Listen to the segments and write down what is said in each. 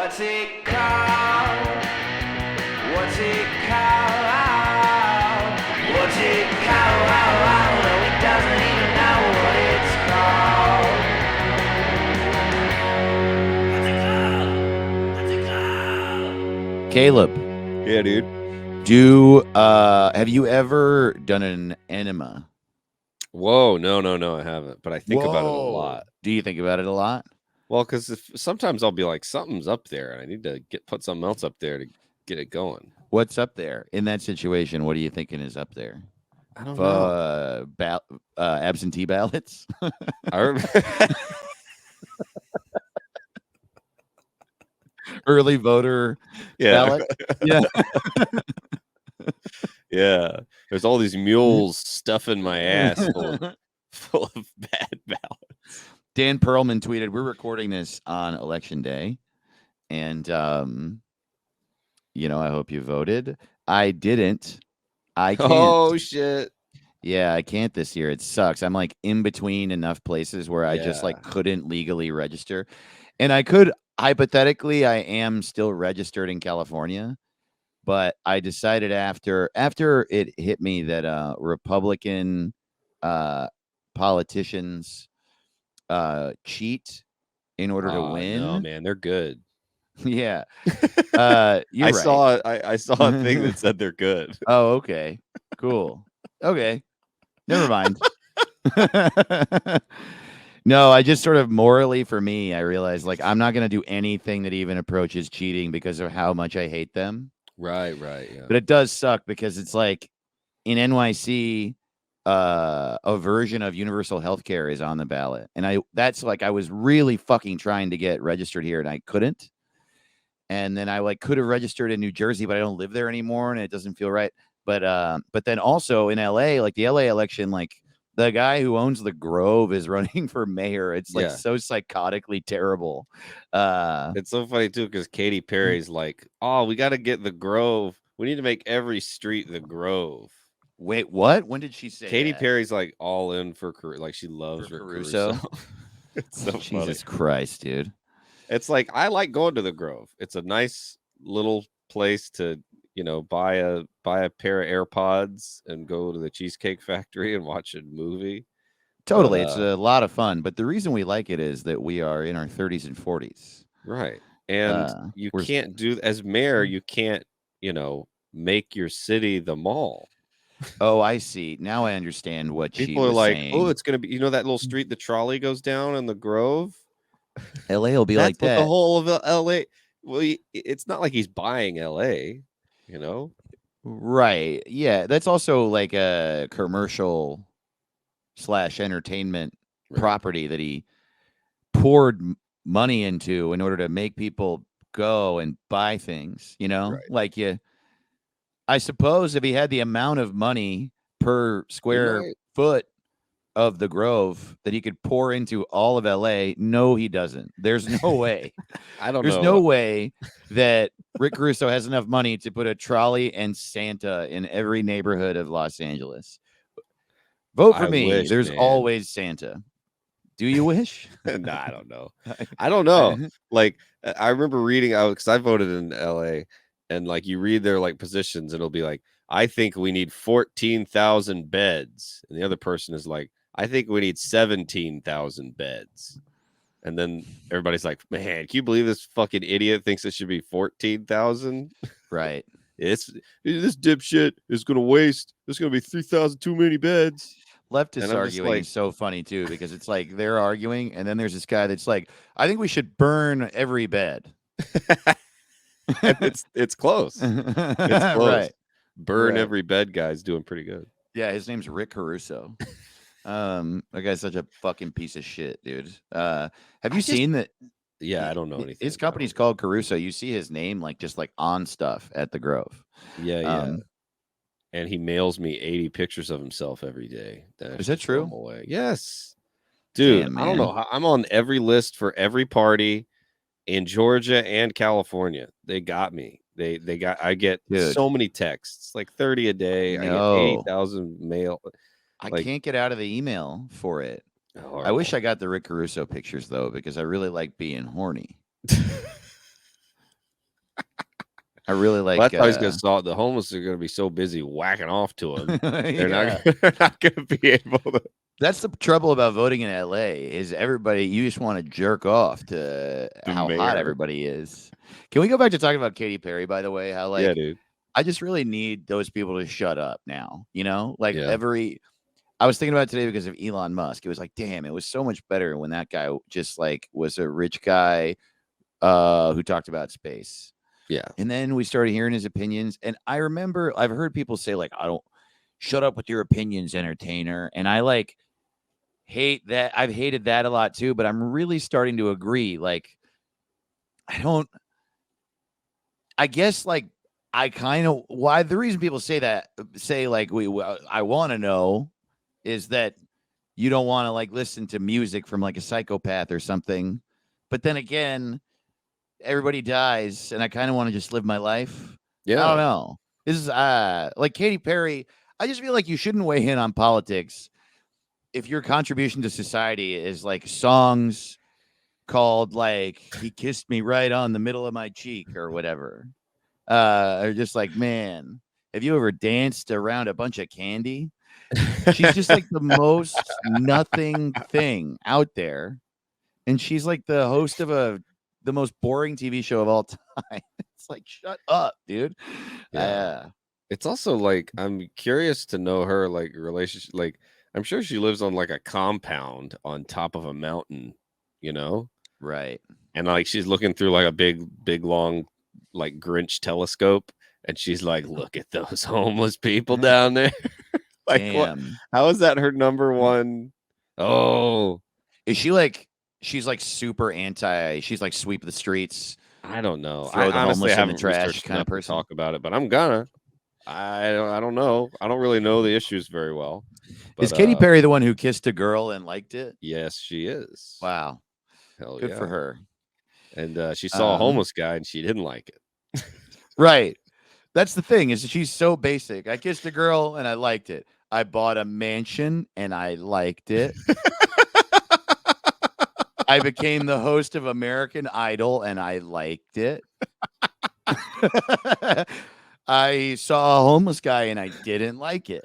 What's it called? What's it called? What's it called? No, he doesn't even know what it's called. What's it called? What's it called? Caleb, Yeah, dude. have you ever done an enema? Whoa, no, I haven't. But I think about it a lot. Do you think about it a lot? Well, because sometimes I'll be like, something's up there, and I need to put something else up there to get it going. What's up there in that situation? What are you thinking is up there? I don't know. Absentee ballots. I remember. Early voter Yeah, ballot. Yeah. yeah. There's all these mules stuffing my ass full of bad ballots. Dan Perlman tweeted, "We're recording this on election day, and I hope you voted. I didn't. I can't. Oh shit. Yeah, I can't this year. It sucks. I'm like in between enough places where I just like couldn't legally register, and I could hypothetically. I am still registered in California, but I decided after it hit me that Republican politicians cheat in order to win. No, man, they're good. Yeah. You're right. I saw a thing that said they're good. Oh, okay. Cool. Okay. Never mind. No, I just sort of morally, for me, I realized like I'm not going to do anything that even approaches cheating because of how much I hate them. Right, yeah. But it does suck because it's like in NYC, a version of universal healthcare is on the ballot. And I was really fucking trying to get registered here and I couldn't. And then I like could have registered in New Jersey, but I don't live there anymore and it doesn't feel right. But then also in LA, like the LA election, like the guy who owns the Grove is running for mayor. It's like so psychotically terrible. It's so funny too, because Katy Perry's like, "Oh, we got to get the Grove. We need to make every street the Grove." Wait, what? When did she say Katy that? Perry's like all in for like she loves Rick Caruso. It's so Jesus funny. Christ, dude. It's like I like going to the Grove. It's a nice little place to, buy a pair of AirPods and go to the Cheesecake Factory and watch a movie. Totally. It's a lot of fun. But the reason we like it is that we are in our 30s and 40s. Right. And you can't do, as mayor, you can't, make your city the mall. Oh, I see. Now I understand what people are like saying. Oh, it's going to be, that little street the trolley goes down in the Grove? LA will be like that. The whole of LA. Well, it's not like he's buying LA, Right. Yeah. That's also like a commercial / entertainment property that he poured money into in order to make people go and buy things, like I suppose if he had the amount of money per square foot of the Grove that he could pour into all of LA. No, he doesn't. There's no way. There's no way that Rick Caruso has enough money to put a trolley and Santa in every neighborhood of Los Angeles. Vote for me. There's always Santa. Do you wish? No, I don't know. I don't know. Like I remember reading because I voted in LA, and like you read their like positions, and it'll be like, I think we need 14,000 beds, and the other person is like, I think we need 17,000 beds. And then everybody's like, man, can you believe this fucking idiot thinks it should be 14,000? Right. This dipshit is going to waste. There's going to be 3,000 too many beds. Leftist arguing is so funny too, because it's like they're arguing, and then there's this guy that's like, I think we should burn every bed. It's close. It's close. Right. Burn every bed guy's doing pretty good. Yeah, his name's Rick Caruso. That guy's such a fucking piece of shit, dude. Have you seen that? Yeah, I don't know anything. His company's called Caruso. You see his name like just like on stuff at the Grove. Yeah. And he mails me 80 pictures of himself every day. Is that true? Yes. Dude, damn, I don't know. I'm on every list for every party in Georgia and California. They got me. I get so many texts, like 30 a day. I get 80,000 mail. I can't get out of the email for it. Oh, I wish I got the Rick Caruso pictures though, because I really like being horny. I really like. Well, that's how he's gonna solve. The homeless are gonna be so busy whacking off to him, they're Yeah. not gonna be able to. That's the trouble about voting in LA is everybody. You just want to jerk off to The how hot mayor. everybody is. Can we go back to talking about Katy Perry? By the way, how like Yeah, dude. I just really need those people to shut up now. You know, like Yeah. I was thinking about it today because of Elon Musk. It was like, damn, it was so much better when that guy just like was a rich guy who talked about space. Yeah. And then we started hearing his opinions. And I remember I've heard people say, like, I don't shut up with your opinions, entertainer. And I like hate that. I've hated that a lot too, but I'm really starting to agree. Like, I guess like I kind of why the reason people say that say like I want to know is that you don't want to like listen to music from like a psychopath or something. But then again, everybody dies and I kind of want to just live my life. I don't know. This is like Katy Perry. I just feel like you shouldn't weigh in on politics if your contribution to society is like songs called like He Kissed Me Right on the Middle of My Cheek or whatever. Or just like, man, have you ever danced around a bunch of candy? She's just like the most nothing thing out there. And she's like the host of the most boring TV show of all time. It's like, shut up, dude. Yeah. It's also like I'm curious to know her like relationship. Like I'm sure she lives on like a compound on top of a mountain, you know? Right. And like she's looking through like a big long like Grinch telescope, and she's like, look at those homeless people down there. Like, what? How is that her number one? Oh, is she like? She's like super anti. She's like sweep the streets. I don't know. Throw the honestly homeless in the haven't trash researched kind of enough to person. talk about it, but I'm gonna. I don't know. I don't really know the issues very well. Is Katy Perry the one who kissed a girl and liked it? Yes, she is. Wow. Hell Good yeah. for her. And she saw a homeless guy and she didn't like it. Right. That's the thing is she's so basic. I kissed a girl and I liked it. I bought a mansion and I liked it. I became the host of American Idol and I liked it. I saw a homeless guy and I didn't like it.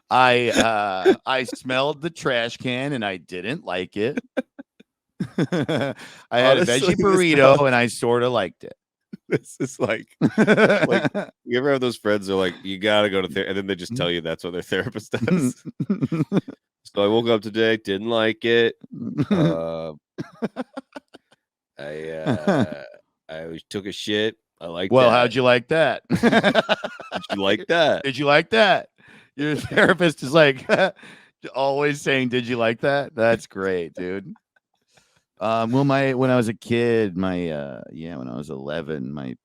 I smelled the trash can and I didn't like it. I had a veggie burrito and I sort of liked it. This is like you ever have those friends who are like, you gotta go to therapy, and then they just tell you that's what their therapist does. So I woke up today, didn't like it. I took a shit. I like. Well, that. how'd you like that? Did you like that? Did you like that? Your therapist is like always saying, "Did you like that?" That's great, dude. Well, when I was a kid, when I was 11, my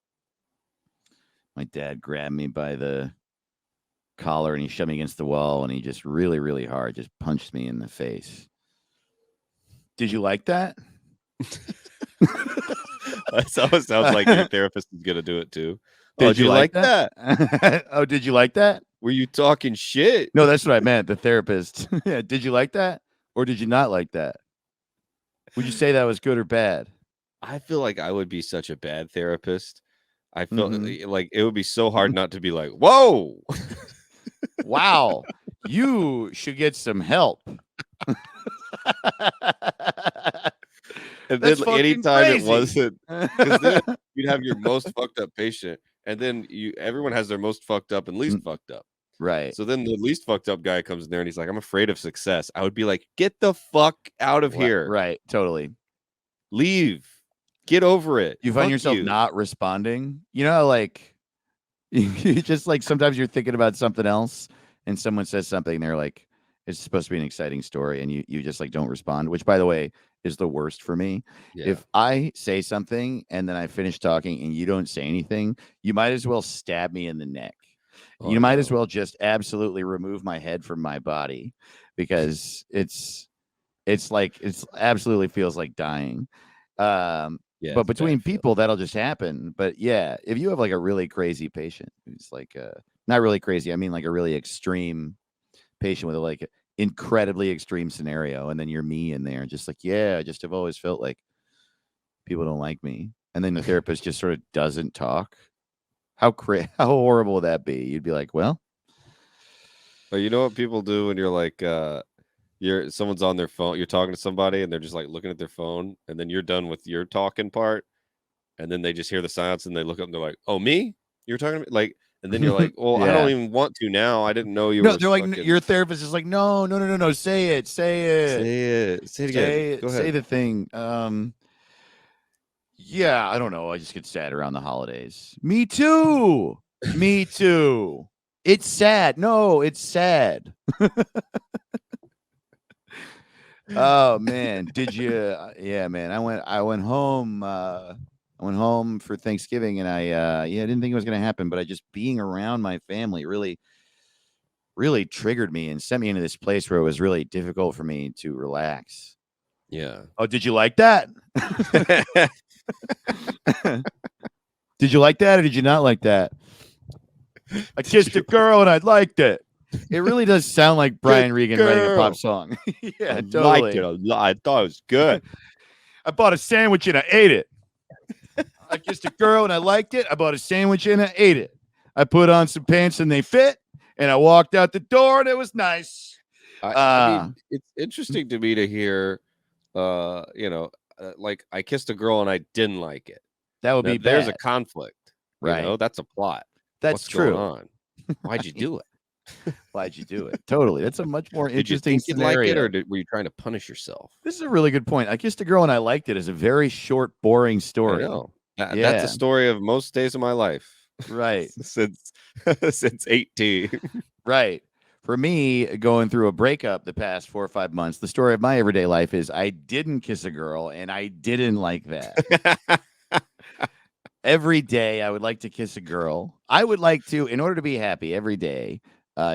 dad grabbed me by the collar and he shoved me against the wall and he just really, really hard just punched me in the face. Did you like that? That almost sounds like your therapist is gonna do it too. Did you like that? Oh, did you like that? Were you talking shit? No, that's what I meant. The therapist. Yeah. Did you like that? Or did you not like that? Would you say that was good or bad? I feel like I would be such a bad therapist. I feel like it would be so hard not to be like, whoa. Wow. You should get some help. And then anytime crazy. it wasn't, because then you'd have your most fucked up patient, and then everyone has their most fucked up and least fucked up. Right. So then the least fucked up guy comes in there and he's like, I'm afraid of success. I would be like, get the fuck out of here. Right. Totally. Leave. Get over it. You find yourself not responding. You know, like you just like sometimes you're thinking about something else and someone says something and they're like, it's supposed to be an exciting story. And you just like don't respond, which by the way is the worst for me. Yeah. If I say something and then I finish talking and you don't say anything, you might as well stab me in the neck. Oh, you might as well just absolutely remove my head from my body because it's absolutely feels like dying. Yeah, but between people, that'll just happen. But yeah, if you have like a really crazy patient who's like not really crazy, I mean like a really extreme patient with a like incredibly extreme scenario, and then you're me in there, just like, yeah, I just have always felt like people don't like me. and then the therapist just sort of doesn't talk. How horrible would that be? You'd be like, well, But you know what people do when you're like, someone's on their phone, you're talking to somebody, and they're just like looking at their phone, and then you're done with your talking part, and then they just hear the silence, and they look up, and they're like, "Oh, me? You're talking to me?" Like, and then you're like, "Well, I don't Yeah. even want to now. I didn't know you No, were." they're like, fucking- your therapist is like, no, say it, Say it. Say it again. Go say ahead. the thing. Yeah, I don't know. I just get sad around the holidays. Me too. Me too. It's sad. No, it's sad. Oh man, did you? Yeah, man. I went home. I went home for Thanksgiving, and I didn't think it was gonna happen, but I just being around my family really triggered me and sent me into this place where it was really difficult for me to relax. Yeah. Oh, did you like that? Did you like that or did you not like that? I kissed a girl and I liked it. It really does sound like Brian Regan writing a pop song. Yeah, I totally. liked it a lot. I thought it was good. I bought a sandwich and I ate it. I kissed a girl and I liked it. I bought a sandwich and I ate it. I put on some pants and they fit. And I walked out the door and it was nice. I mean, it's interesting to me to hear, like I kissed a girl and I didn't like it. That would Now, be there's bad. a conflict, Right. You know, that's a plot. That's What's true. going on? Why'd you do it? Why'd you do it? Totally. That's a much more Did you interesting think you'd like scenario. it, or were you trying to punish yourself? This is a really good point. I kissed a girl and I liked it as a very short, boring I story. know. That's Yeah. a story of most days of my life Right. since 18. Right. For me, going through a breakup the past 4 or 5 months, the story of my everyday life is I didn't kiss a girl and I didn't like that. Every day I would like to kiss a girl. I would like to, in order to be happy every day,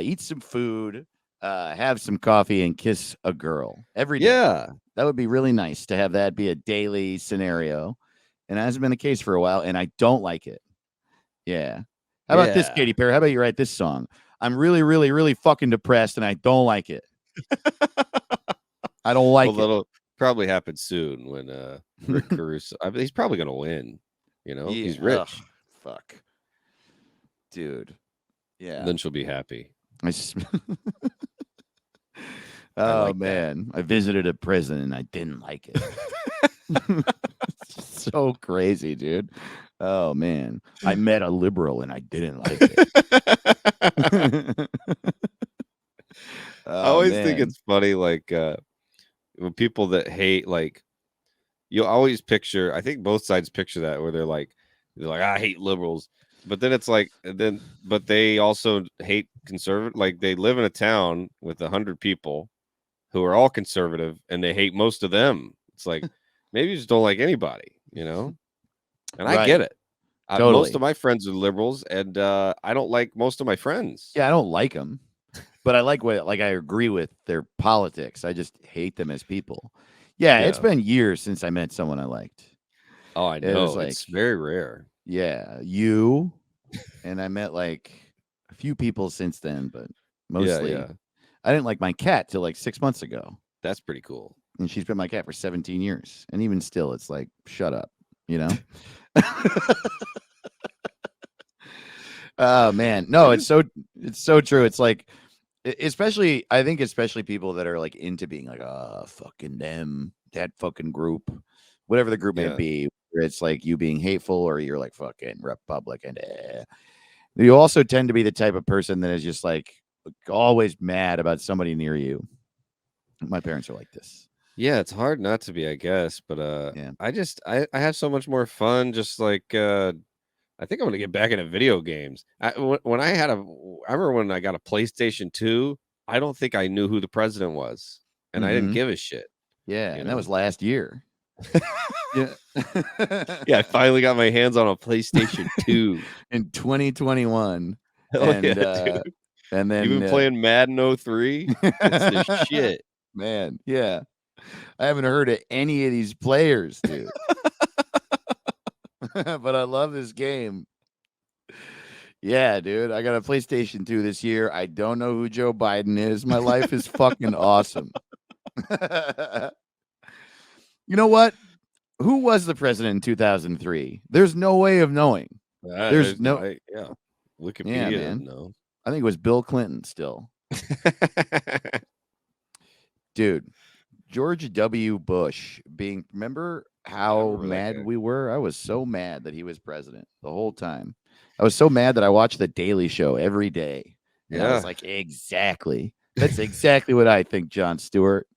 eat some food, have some coffee, and kiss a girl every day. Yeah. That would be really nice to have that be a daily scenario. And it hasn't been the case for a while, and I don't like it. Yeah. How about this, Yeah. Katy Perry? How about you write this song? I'm really, really, really fucking depressed, and I don't like it. I don't like Well, it. that'll probably happen soon when Rick Caruso. I mean, he's probably gonna win. You know, he's Yeah, rich. ugh, fuck. Dude. Yeah. And then she'll be happy. I s- oh like that. man, I visited a prison and I didn't like it. So crazy, dude. Oh man, I met a liberal and I didn't like it. I always think man. it's funny, like when people that hate, like you always picture. I think both sides picture that where they're like, I hate liberals, but then it's like, but they also hate conservative. Like they live in a town with 100 people who are all conservative, and they hate most of them. It's like maybe you just don't like anybody, you know. And I Right. get it. Totally. Most of my friends are liberals, and I don't like most of my friends. Yeah, I don't like them, but I like I agree with their politics. I just hate them as people. Yeah, it's Yeah. been years since I met someone I liked. Oh, I It know. was It's like- very rare. Yeah, you, and I met like a few people since then, but mostly Yeah. I didn't like my cat till like 6 months ago, That's pretty cool. and she's been my cat for 17 years, and even still, it's like, shut up, you know. Oh man, no, it's so true. It's like, especially I think especially people that are like into being like, fucking them, that fucking group, whatever the group may Yeah. be. Where it's like you being hateful or you're like fucking Republican. You also tend to be the type of person that is just like always mad about somebody near you. My parents are like this. Yeah, it's hard not to be, I guess. But Yeah. I have so much more fun. Just like I think I'm gonna get back into video games. I remember when I got a PlayStation 2. I don't think I knew who the president was, and I didn't Mhm. give a shit. Yeah, You and know? that was last year. Yeah. Yeah, I finally got my hands on a PlayStation 2. In 2021. Hell And, yeah, dude. And then You've been playing Madden 03? It's the shit. Man, yeah. I haven't heard of any of these players, dude. But I love this game. Yeah, dude. I got a PlayStation 2 this year. I don't know who Joe Biden is. My life is fucking awesome. You know what? who was the president in 2003? There's no way of knowing. There's no. yeah. Wikipedia Yeah, man. doesn't know. I think it was Bill Clinton still. Dude, George W. Bush being, remember how remember that mad guy. we were? I was so mad that he was president the whole time. I was so mad that I watched The Daily Show every day. And I was Yeah. like, exactly. That's exactly what I think, Jon Stewart.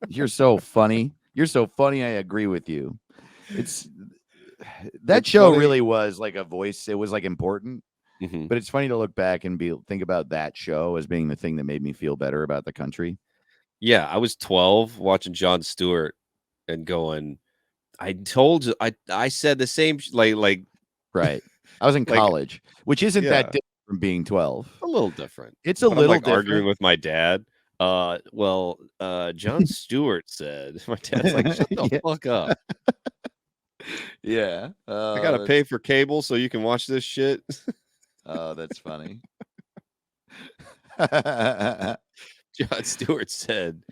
You're so funny. You're so funny. I agree with you. It's that It's show funny. really was like a voice. It was like important, Mhm. but it's funny to look back and think about that show as being the thing that made me feel better about the country. Yeah, I was 12 watching Jon Stewart and going, I told you, I said the same, like Right. I was in Like, college, which isn't yeah. that different from being 12. a little different. It's a But little I'm like arguing different. with my dad. Jon Stewart said, my dad's like, shut the Yeah. fuck up. Yeah. I gotta pay for cable so you can watch this shit. Oh, that's funny. Jon Stewart said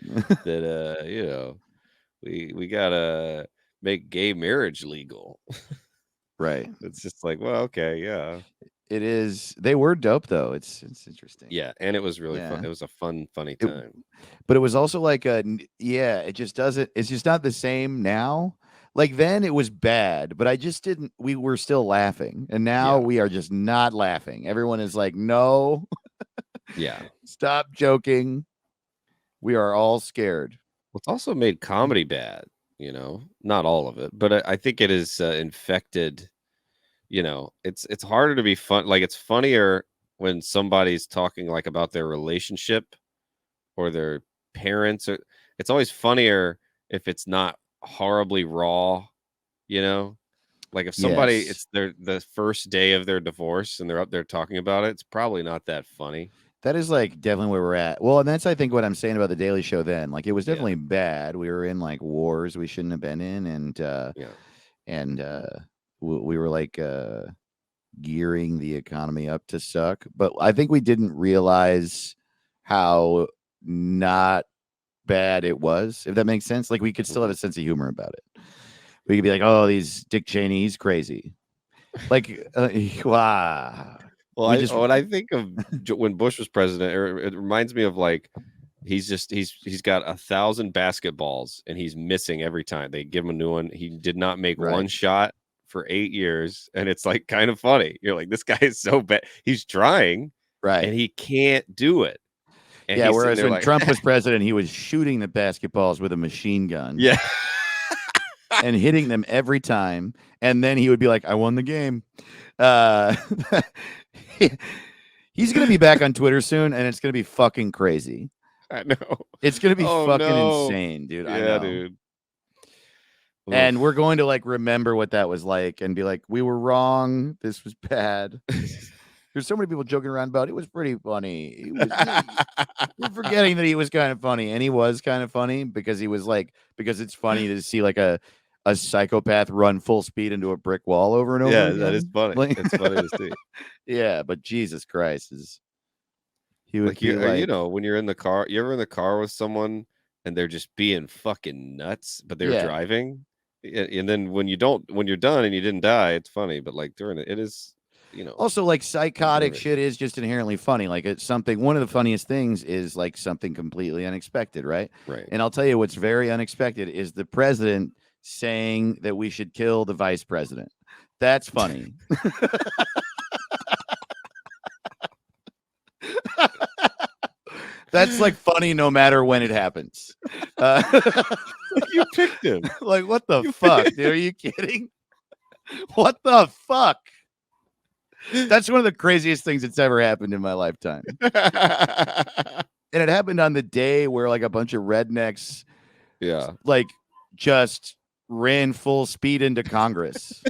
that we gotta make gay marriage legal. Right. It's just like, well, okay, yeah. It is. They were dope though. It's interesting. Yeah, and it was really fun. Yeah. It was a funny It- time. But it was also like it just doesn't, it's just not the same now. Like then it was bad, but we were still laughing. And now Yeah. we are just not laughing. Everyone is like, no, Yeah. stop joking. We are all scared. What's also made comedy bad, not all of it, but I think it is infected. It's harder to be fun. Like it's funnier when somebody's talking like about their relationship or their parents, or it's always funnier if it's not horribly raw, like if somebody Yes. it's the first day of their divorce and they're up there talking about it, it's probably not that funny. That is like definitely where we're at. Well, and that's I think what I'm saying about the Daily Show then. Like it was Yeah. definitely bad. We were in like wars we shouldn't have been in, and we were like gearing the economy up to suck. But I think we didn't realize how not bad it was, if that makes sense. Like we could still have a sense of humor about it. We could be like, oh, these Dick Cheney, he's crazy. Like, wow. Well, We just- when I think of when Bush was president, it reminds me of like he's got 1,000 basketballs and he's missing every time they give him a new one. He did not make Right. one shot for 8 years, and it's like kind of funny. You're like, this guy is so bad. He's trying, Right. and he can't do it. And Yeah, he's sitting whereas there when like, Trump was president, he was shooting the basketballs with a machine gun. yeah, And hitting them every time. And then he would be like, I won the game. He's going to be back on Twitter soon, and it's going to be fucking crazy. I know. It's going to be Oh, fucking no. insane, dude. I Yeah, know. dude. And we're going to like remember what that was like and be like, we were wrong. This was bad. There's so many people joking around about it was pretty funny. We're forgetting that he was kind of funny, and he was kind of funny because he was like, because it's funny to see like a psychopath run full speed into a brick wall over and over. Yeah, again. that is funny. Like- It's funny to see. Yeah, but Jesus Christ, he would Like be you, like, when you're in the car, you ever in the car with someone and they're just being fucking nuts, but they're Yeah. driving, and then when you're done and you didn't die, it's funny. But like during it is, also like psychotic Right. shit is just inherently funny. Like it's something. One of the funniest things is like something completely unexpected, right? right. And I'll tell you what's very unexpected is the president saying that we should kill the vice president. That's funny. That's like funny no matter when it happens. You picked him. Like, what the fuck, dude? Are you kidding? What the fuck? That's one of the craziest things that's ever happened in my lifetime. And it happened on the day where like a bunch of rednecks Yeah. like just ran full speed into Congress.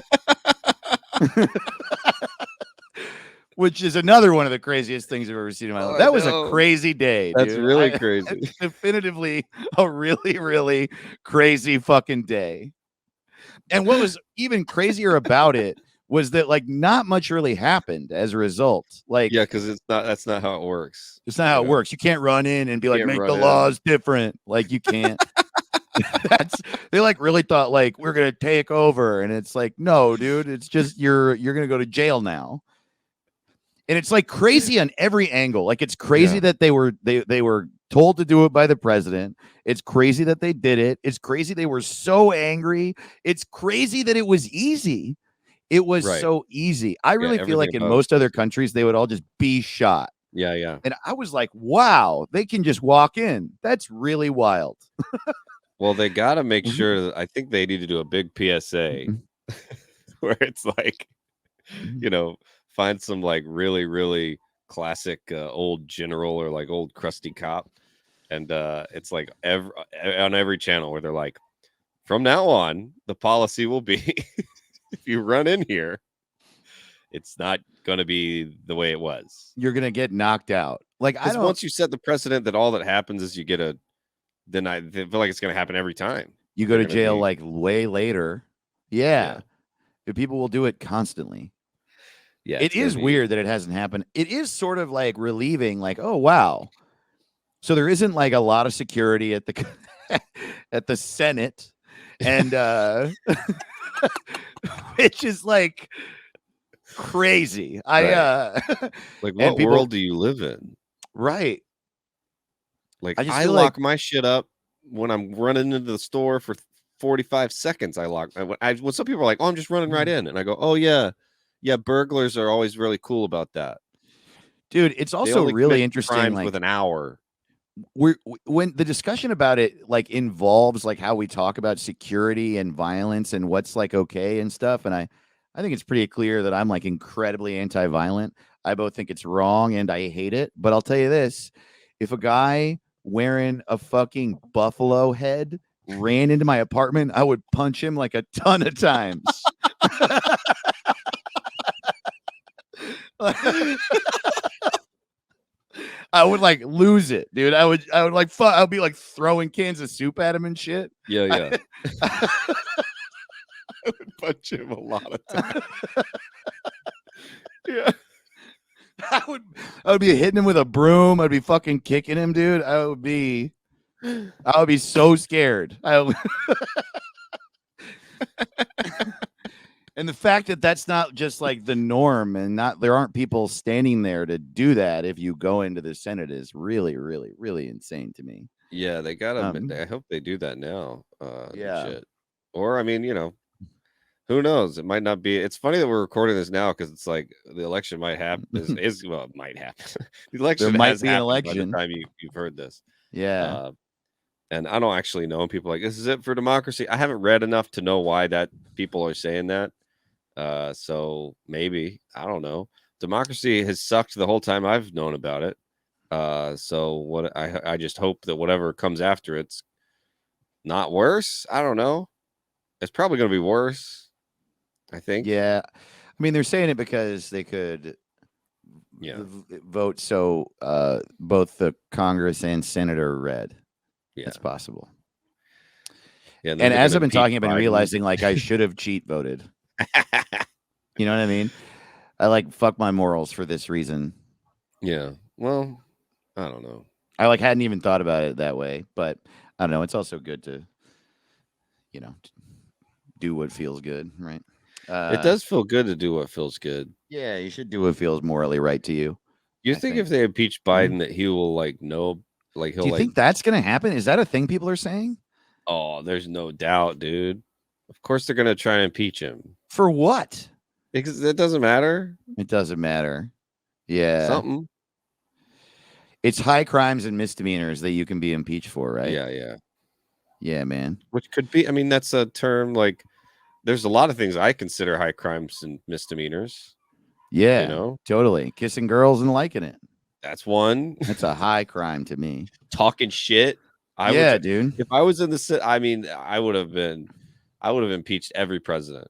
Which is another one of the craziest things I've ever seen in my life. I That was know. a crazy day. That's dude. really That's crazy. definitively a really, really crazy fucking day. And what was even crazier about it was that like not much really happened as a result. Like, Yeah, because that's not how it works. it's not how it Yeah. works. You can't run in and be like, Can't make run the in. laws different. Like you can't. They like really thought like we're gonna take over, and it's like, no, dude, it's just you're gonna go to jail now. And it's like crazy on every angle. Like it's crazy Yeah. that they were told to do it by the president. It's crazy that they did it. It's crazy they were so angry. It's crazy that it was easy. It was Right. so easy. I really feel everything like in about it was most other easy. countries they would all just be shot. Yeah, yeah. And I was like, wow, they can just walk in. That's really wild. Well, they got to make Mhm. sure that I think they need to do a big PSA Mhm. where it's like, Mhm. you know, find some like really, really classic old general or like old crusty cop. And it's like on every channel where they're like, from now on, the policy will be if you run in here, it's not going to be the way it was. You're gonna get knocked out. Like I Because don't. once you set the precedent that all that happens is you get then I feel like it's going to happen every time. You go They're to gonna jail be- like way later. Yeah. But people will do it constantly. Yeah, It it's gonna is be- weird that it hasn't happened. It is sort of like relieving, like, oh wow. So there isn't like a lot of security at the at the Senate. And which is like crazy. Like and what people- world do you live in? right. Like I just I feel lock like- my shit up when I'm running into the store for 45 seconds. When some people are like, "Oh, I'm just running right in," and I go, "Oh yeah, yeah." Burglars are always really cool about that. Dude, it's They also only really commit interesting. crimes Like with an hour. when the discussion about it like involves like how we talk about security and violence and what's like okay and stuff, and I think it's pretty clear that I'm like incredibly anti-violent. I both think it's wrong and I hate it, but I'll tell you this, if a guy wearing a fucking buffalo head ran into my apartment, I would punch him like a ton of times. I would like lose it, dude. I would like I would be like throwing cans of soup at him and shit. Yeah, yeah. I would punch him a lot of times. Yeah. I would be hitting him with a broom. I'd be fucking kicking him, dude. I would be so scared. And the fact that that's not just like the norm and not there aren't people standing there to do that if you go into the Senate is really, really, really insane to me. Yeah, they gotta. Um, I hope they do that now. Yeah. Shit. Or I mean, who knows? It might not be. It's funny that we're recording this now because it's like the election might happen. Well, it might happen. The election might has be an happened election. by the time you've heard this. Yeah. And I don't actually know. And people are like, this is it for democracy. I haven't read enough to know why that people are saying that. So maybe I don't know. Democracy has sucked the whole time I've known about it. So what I just hope that whatever comes after it's not worse. I don't know. It's probably going to be worse. I think. Yeah. I mean, they're saying it because they could vote so both the Congress and Senate are red. Yeah. It's possible. Yeah, And as I've been talking, I've been realizing like I should have cheat voted. You know what I mean? I like fuck my morals for this reason. Yeah. Well, I don't know. I like hadn't even thought about it that way, but I don't know. It's also good to, do what feels good, right? It does feel good to do what feels good. Yeah, you should do what feels morally right to you. You think if they impeach Biden that he will know, like he'll Do you think that's going to happen? Is that a thing people are saying? Oh, there's no doubt, dude. Of course they're going to try and impeach him. For what? Because it doesn't matter. It doesn't matter. Yeah. Something. It's high crimes and misdemeanors that you can be impeached for, right? Yeah, yeah. Yeah, man. Which could be, I mean, that's a term like there's a lot of things I consider high crimes and misdemeanors. Yeah, totally. Kissing girls and liking it. That's one. That's a high crime to me. Talking shit. Dude. If I was in the, I mean, I would have impeached every president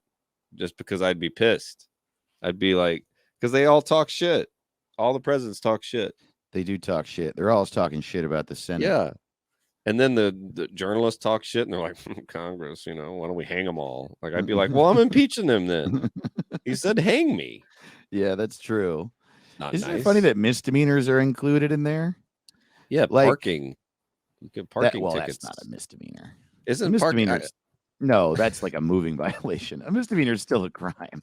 just because I'd be pissed. I'd be like, because they all talk shit. All the presidents talk shit. They do talk shit. They're always talking shit about the Senate. Yeah. And then the journalists talk shit and they're like, Congress, why don't we hang them all? Like, I'd be like, well, I'm impeaching them then. He said, hang me. Yeah, that's true. Not Isn't nice. it funny that misdemeanors are included in there? Yeah, like, parking. You get parking well, tickets. that's not a misdemeanor. Isn't park? Misdemeanors. No, that's like a moving violation. A misdemeanor is still a crime.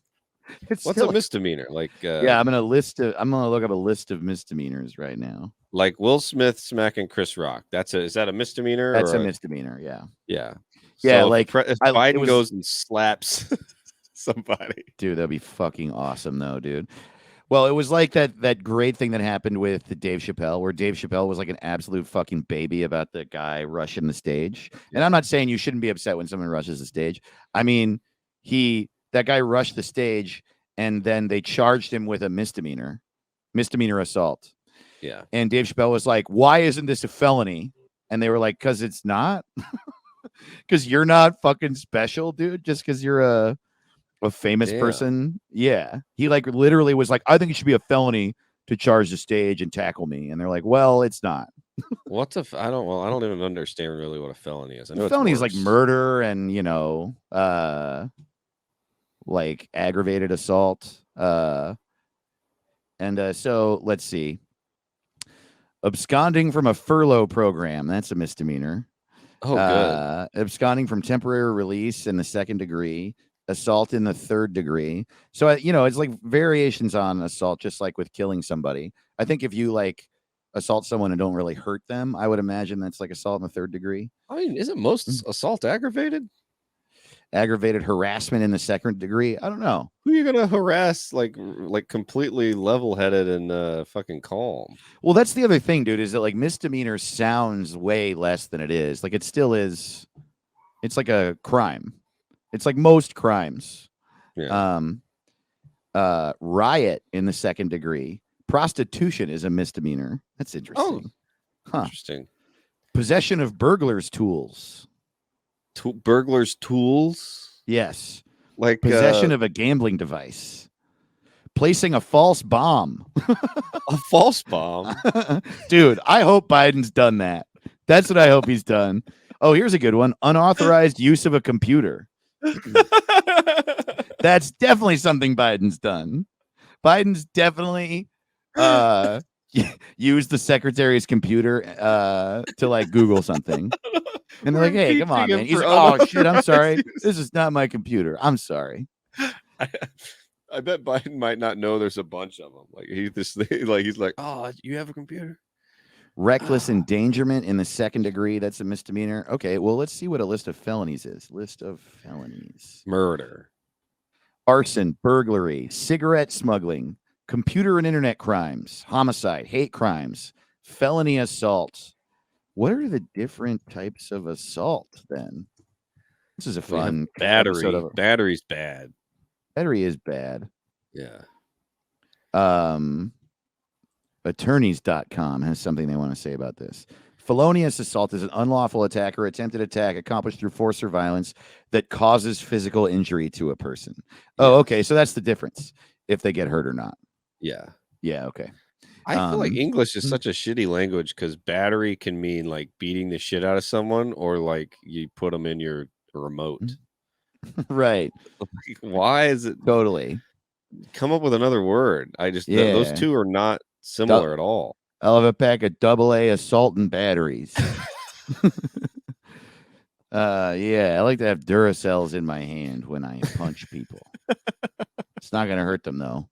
It's What's still a misdemeanor? Like yeah, I'm gonna look up a list of misdemeanors right now. like Will Smith smacking Chris Rock. Is that a misdemeanor? That's or a misdemeanor. Yeah. Yeah. Yeah, So like, if it Biden was- goes and slaps somebody. Dude, that'd be fucking awesome, though, dude. Well, it was like that great thing that happened with Dave Chappelle, where Dave Chappelle was like an absolute fucking baby about the guy rushing the stage. And I'm not saying you shouldn't be upset when someone rushes the stage. I mean, that guy rushed the stage, and then they charged him with a misdemeanor assault. Yeah. And Dave Chappelle was like, "Why isn't this a felony?" And they were like, "Because it's not. Because you're not fucking special, dude. Just because you're a famous person." Yeah. He like literally was like, "I think it should be a felony to charge the stage and tackle me." And they're like, "Well, it's not." I don't even understand really what a felony is. I know Felony is it's like murder and like aggravated assault. So let's see. Absconding from a furlough program, that's a misdemeanor. Oh, good. Absconding from temporary release in the 2nd degree, assault in the 3rd degree. So, it's like variations on assault, just like with killing somebody. I think if you like assault someone and don't really hurt them, I would imagine that's like assault in the 3rd degree. I mean, isn't most assault aggravated? Aggravated harassment in the 2nd degree. I don't know. Who are you gonna harass like completely level-headed and fucking calm? Well, that's the other thing, dude, is that like misdemeanor sounds way less than it is. Like it still is. It's like a crime. It's like most crimes. Yeah. Riot in the 2nd degree. Prostitution is a misdemeanor. That's interesting. Interesting. Possession of burglars' tools. Burglars' tools? Yes. Like Possession of a gambling device. Placing a false bomb. a false bomb. Dude, I hope Biden's done that. That's what I hope he's done. Oh, here's a good one. Unauthorized use of a computer. That's definitely something Biden's done. Biden's definitely used the secretary's computer to like Google something. And they're like, "Hey, come on, man." He's like, "Oh shit, I'm sorry. This is not my computer. I'm sorry." I bet Biden might not know there's a bunch of them. Like he's like, "Oh, you have a computer?" Reckless endangerment in the 2nd degree. That's a misdemeanor. Okay, well, let's see what a list of felonies is. List of felonies. Murder. Arson, burglary, cigarette smuggling, computer and internet crimes, homicide, hate crimes, felony assault. What are the different types of assault then? This is a fun battery. Battery's bad. Battery is bad. Yeah. Attorneys.com has something they want to say about this. Felonious assault is an unlawful attack or attempted attack accomplished through force or violence that causes physical injury to a person. Oh, okay. So that's the difference if they get hurt or not. Yeah. Yeah. Okay. I feel like English is such a shitty language because battery can mean like beating the shit out of someone or like you put them in your remote. Right. Like, why is it totally? Come up with another word. Those two are not similar at all. I'll have a pack of AA assault and batteries. Yeah, I like to have Duracells in my hand when I punch people. It's not going to hurt them though.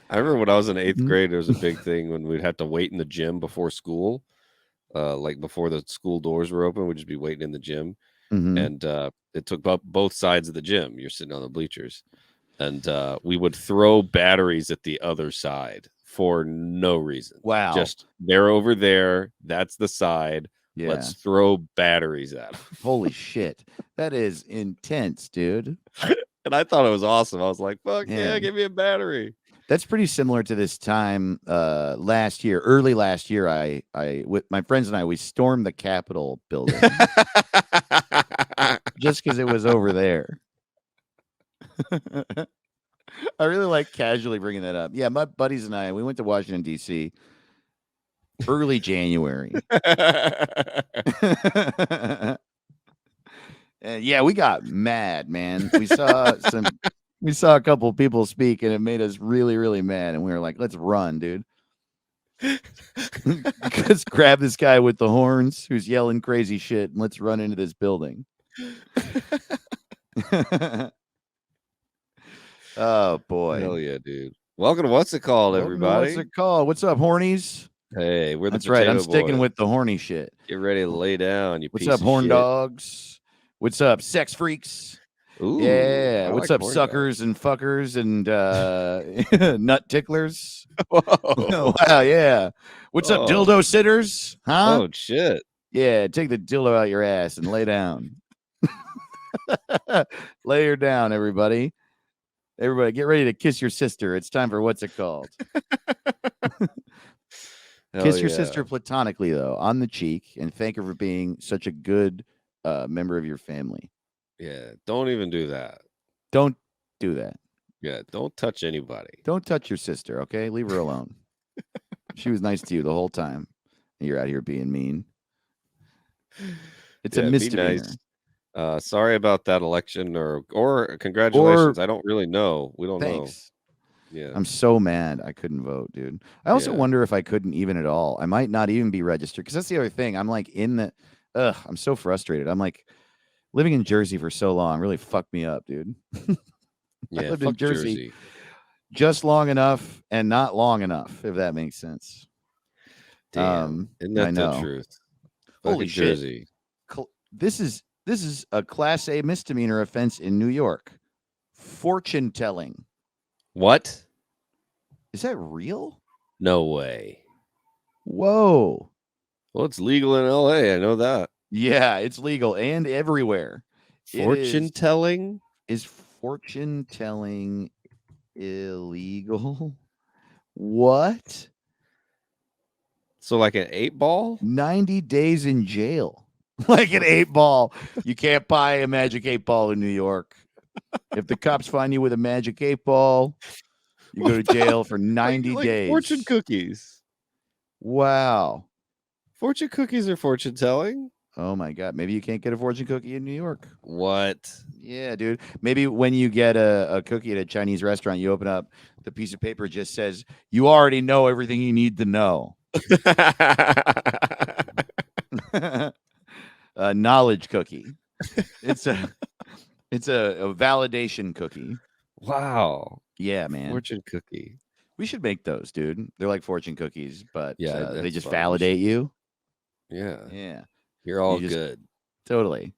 I remember when I was in 8th grade, there was a big thing when we'd have to wait in the gym before school. Like before the school doors were open, we'd just be waiting in the gym. And it took up both sides of the gym. You're sitting on the bleachers. And we would throw batteries at the other side for no reason. Wow. Just they're over there. That's the side. Yeah. Let's throw batteries at them. Holy shit. That is intense, dude. And I thought it was awesome. I was like, fuck yeah, give me a battery. That's pretty similar to this time early last year. I with my friends and I, we stormed the Capitol building just because it was over there. I really like casually bringing that up. Yeah, my buddies and I, we went to Washington, D.C. early January. And yeah, we got mad, man. We saw a couple of people speak and it made us really, really mad. And we were like, let's run, dude. Let's grab this guy with the horns who's yelling crazy shit and let's run into this building. Oh boy. Hell yeah, dude. Welcome to What's It Called, Welcome to everybody. What's it called? What's up, hornies? Hey, we're the That's right. I'm Potato sticking Boys. with the horny shit. Get ready to lay down, you What's piece up, of horn shit. dogs? What's up, sex freaks? Ooh, Yeah. I What's like up, horn suckers and fuckers and nut ticklers? dogs. Whoa. Wow, yeah. What's up, Oh. dildo sitters? Huh? Oh shit. Yeah, take the dildo out your ass and lay down. Lay her down, everybody. Everybody, get ready to kiss your sister. It's time for What's It Called? Kiss your sister platonically, though, on the cheek, and thank her for being such a good member of your family. Yeah, don't even do that. Don't do that. Yeah, don't touch anybody. Don't touch your sister, okay? Leave her alone. She was nice to you the whole time. And you're out here being mean. It's a Yeah, be misdemeanor. nice. Sorry about that election, or congratulations. I don't really know. We don't Thanks. know. Yeah. I'm so mad I couldn't vote, dude. I also Yeah. wonder if I couldn't even at all. I might not even be registered because that's the other thing. I'm like in the, I'm so frustrated. I'm like living in Jersey for so long really fucked me up, dude. Yeah, lived in fuck Jersey. Just long enough and not long enough, if that makes sense. Damn. Isn't I that the know. truth? Holy Fucking shit. Jersey. This is a Class A misdemeanor offense in New York. Fortune telling. What? Is that real? No way. Whoa. Well, it's legal in LA. I know that. Yeah, it's legal and everywhere. Fortune telling? Is fortune telling illegal? What? So like an 8-ball? 90 days in jail. Like an 8-ball. You can't buy a magic 8-ball in New York. If the cops find you with a magic 8-ball, you go to jail for 90 like days. Fortune cookies. Wow. Fortune cookies are fortune telling? Oh my God. Maybe you can't get a fortune cookie in New York. What? Yeah, dude. Maybe when you get a cookie at a Chinese restaurant, you open up, the piece of paper just says, you already know everything you need to know. A knowledge cookie. It's a validation cookie. Wow. Yeah, man. Fortune cookie. We should make those, dude. They're like fortune cookies, but Yeah, they that's just fun. validate you. Yeah. Yeah, You're all You just- good. totally.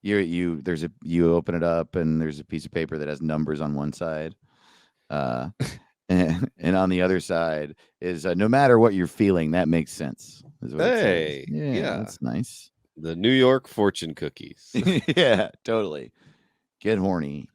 You open it up and there's a piece of paper that has numbers on one side. And on the other side is no matter what you're feeling, that makes sense. Is what it says. Hey, Yeah, yeah. that's nice. The New York fortune cookies. Yeah, totally. Get horny.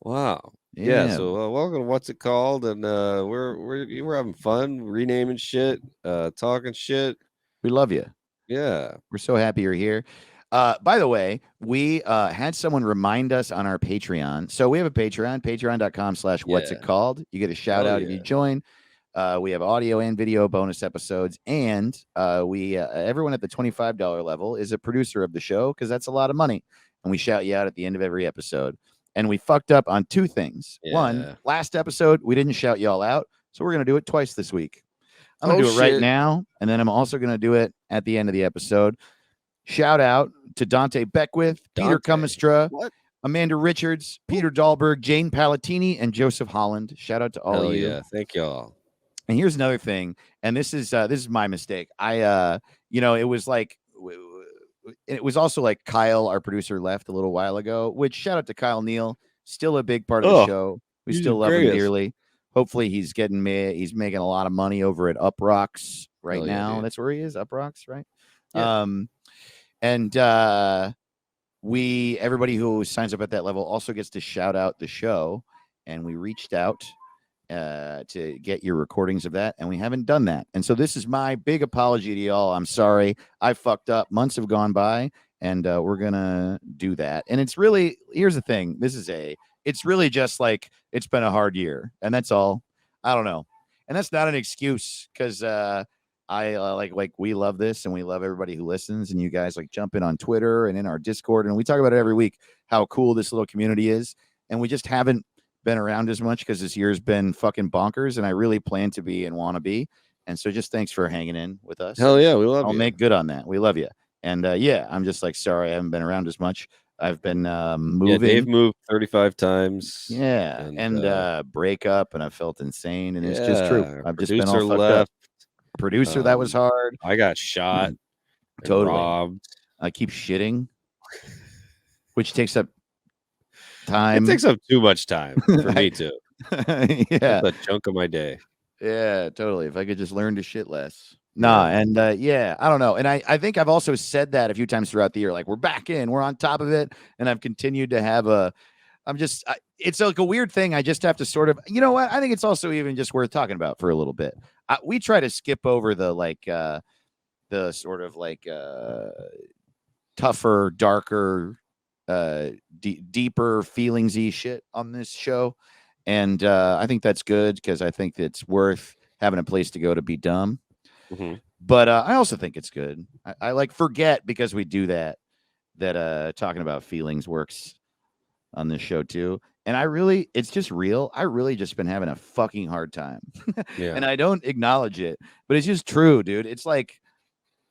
Wow. Yeah. So welcome to What's It Called, and we're having fun renaming shit, talking shit. We love you. Yeah. We're so happy you're here. By the way, we had someone remind us on our Patreon. So we have a Patreon, patreon.com/what's it Yeah. called. You get a shout Hell out if you yeah. join. We have audio and video bonus episodes, and we everyone at the $25 level is a producer of the show because that's a lot of money, and we shout you out at the end of every episode. And we fucked up on two things. Yeah. One, last episode we didn't shout y'all out, so we're gonna do it twice this week. I'm gonna Oh, do it right shit. now, and then I'm also gonna do it at the end of the episode. Shout out to Dante Beckwith, Peter Dante. Cumistra, What? Amanda Richards, Peter Dahlberg, Jane Palatini, and Joseph Holland. Shout out to all Hell of you. yeah. Thank y'all. And here's another thing, and this is my mistake. I it was like it was also like Kyle, our producer, left a little while ago. Which shout out to Kyle Neal, still a big part of the Oh, show. We he's still the love him greatest. dearly. Hopefully, he's making a lot of money over at Up Rocks right Hell yeah, now. dude. That's where he is, Up Rocks, right? Yeah. And everybody who signs up at that level also gets to shout out the show. And we reached out to get your recordings of that, and we haven't done that. And so this is my big apology to y'all. I'm sorry. I fucked up. Months have gone by, and we're gonna do that. And it's really, here's the thing. It's really just like, it's been a hard year, and that's all. I don't know. And that's not an excuse, because we love this, and we love everybody who listens, and you guys like jump in on Twitter and in our Discord, and we talk about it every week, how cool this little community is. And we just haven't been around as much because this year's been fucking bonkers, and I really plan to be and want to be. And so just thanks for hanging in with us. Hell yeah. We love I'll you. make good on that. We love you. And yeah, I'm just like, sorry, I haven't been around as much. I've been Yeah, moving. Dave moved 35 times. Yeah, and break up, and I felt insane, and it's just true. Yeah, I've just been all producer fucked up. left. Producer, that was hard. I got shot and Totally. robbed. I keep shitting, which takes up time. It takes up too much time for me too. Yeah, That's a chunk of my day. yeah, totally. If I could just learn to shit less. Nah, and yeah, I don't know. And I think I've also said that a few times throughout the year, like we're back in, we're on top of it, and I've continued to have it's like a weird thing. I just have to sort of, you know what? I think it's also even just worth talking about for a little bit. We try to skip over the the sort of like tougher, darker, deeper feelingsy shit on this show. And I think that's good because I think it's worth having a place to go to be dumb. Mm-hmm. But I also think it's good. I like forget because we do that talking about feelings works on this show too. And it's just real. I really just been having a fucking hard time. Yeah. And I don't acknowledge it, but it's just true, dude. It's like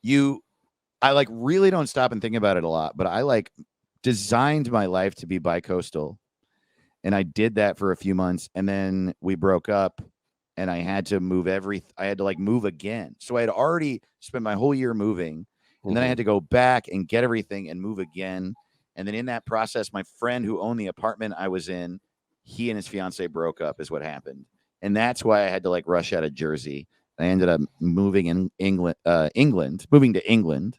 I like really don't stop and think about it a lot, but I like designed my life to be bi-coastal. And I did that for a few months, and then we broke up, and I had to I had to like move again. So I had already spent my whole year moving, and then I had to go back and get everything and move again. And then in that process, my friend who owned the apartment I was in, he and his fiance broke up is what happened. And that's why I had to like rush out of Jersey. I ended up moving in moving to England.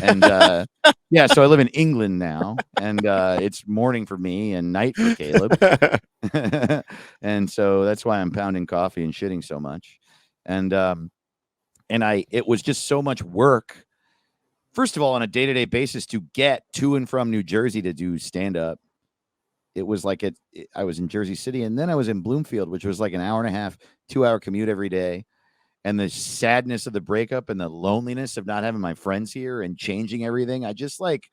And yeah, so I live in England now, and it's morning for me and night for Caleb. And so that's why I'm pounding coffee and shitting so much. And it was just so much work. First of all, on a day-to-day basis to get to and from New Jersey to do stand-up. It was like I was in Jersey City, and then I was in Bloomfield, which was like an hour and a half, 2-hour commute every day. And the sadness of the breakup and the loneliness of not having my friends here and changing everything. I just like,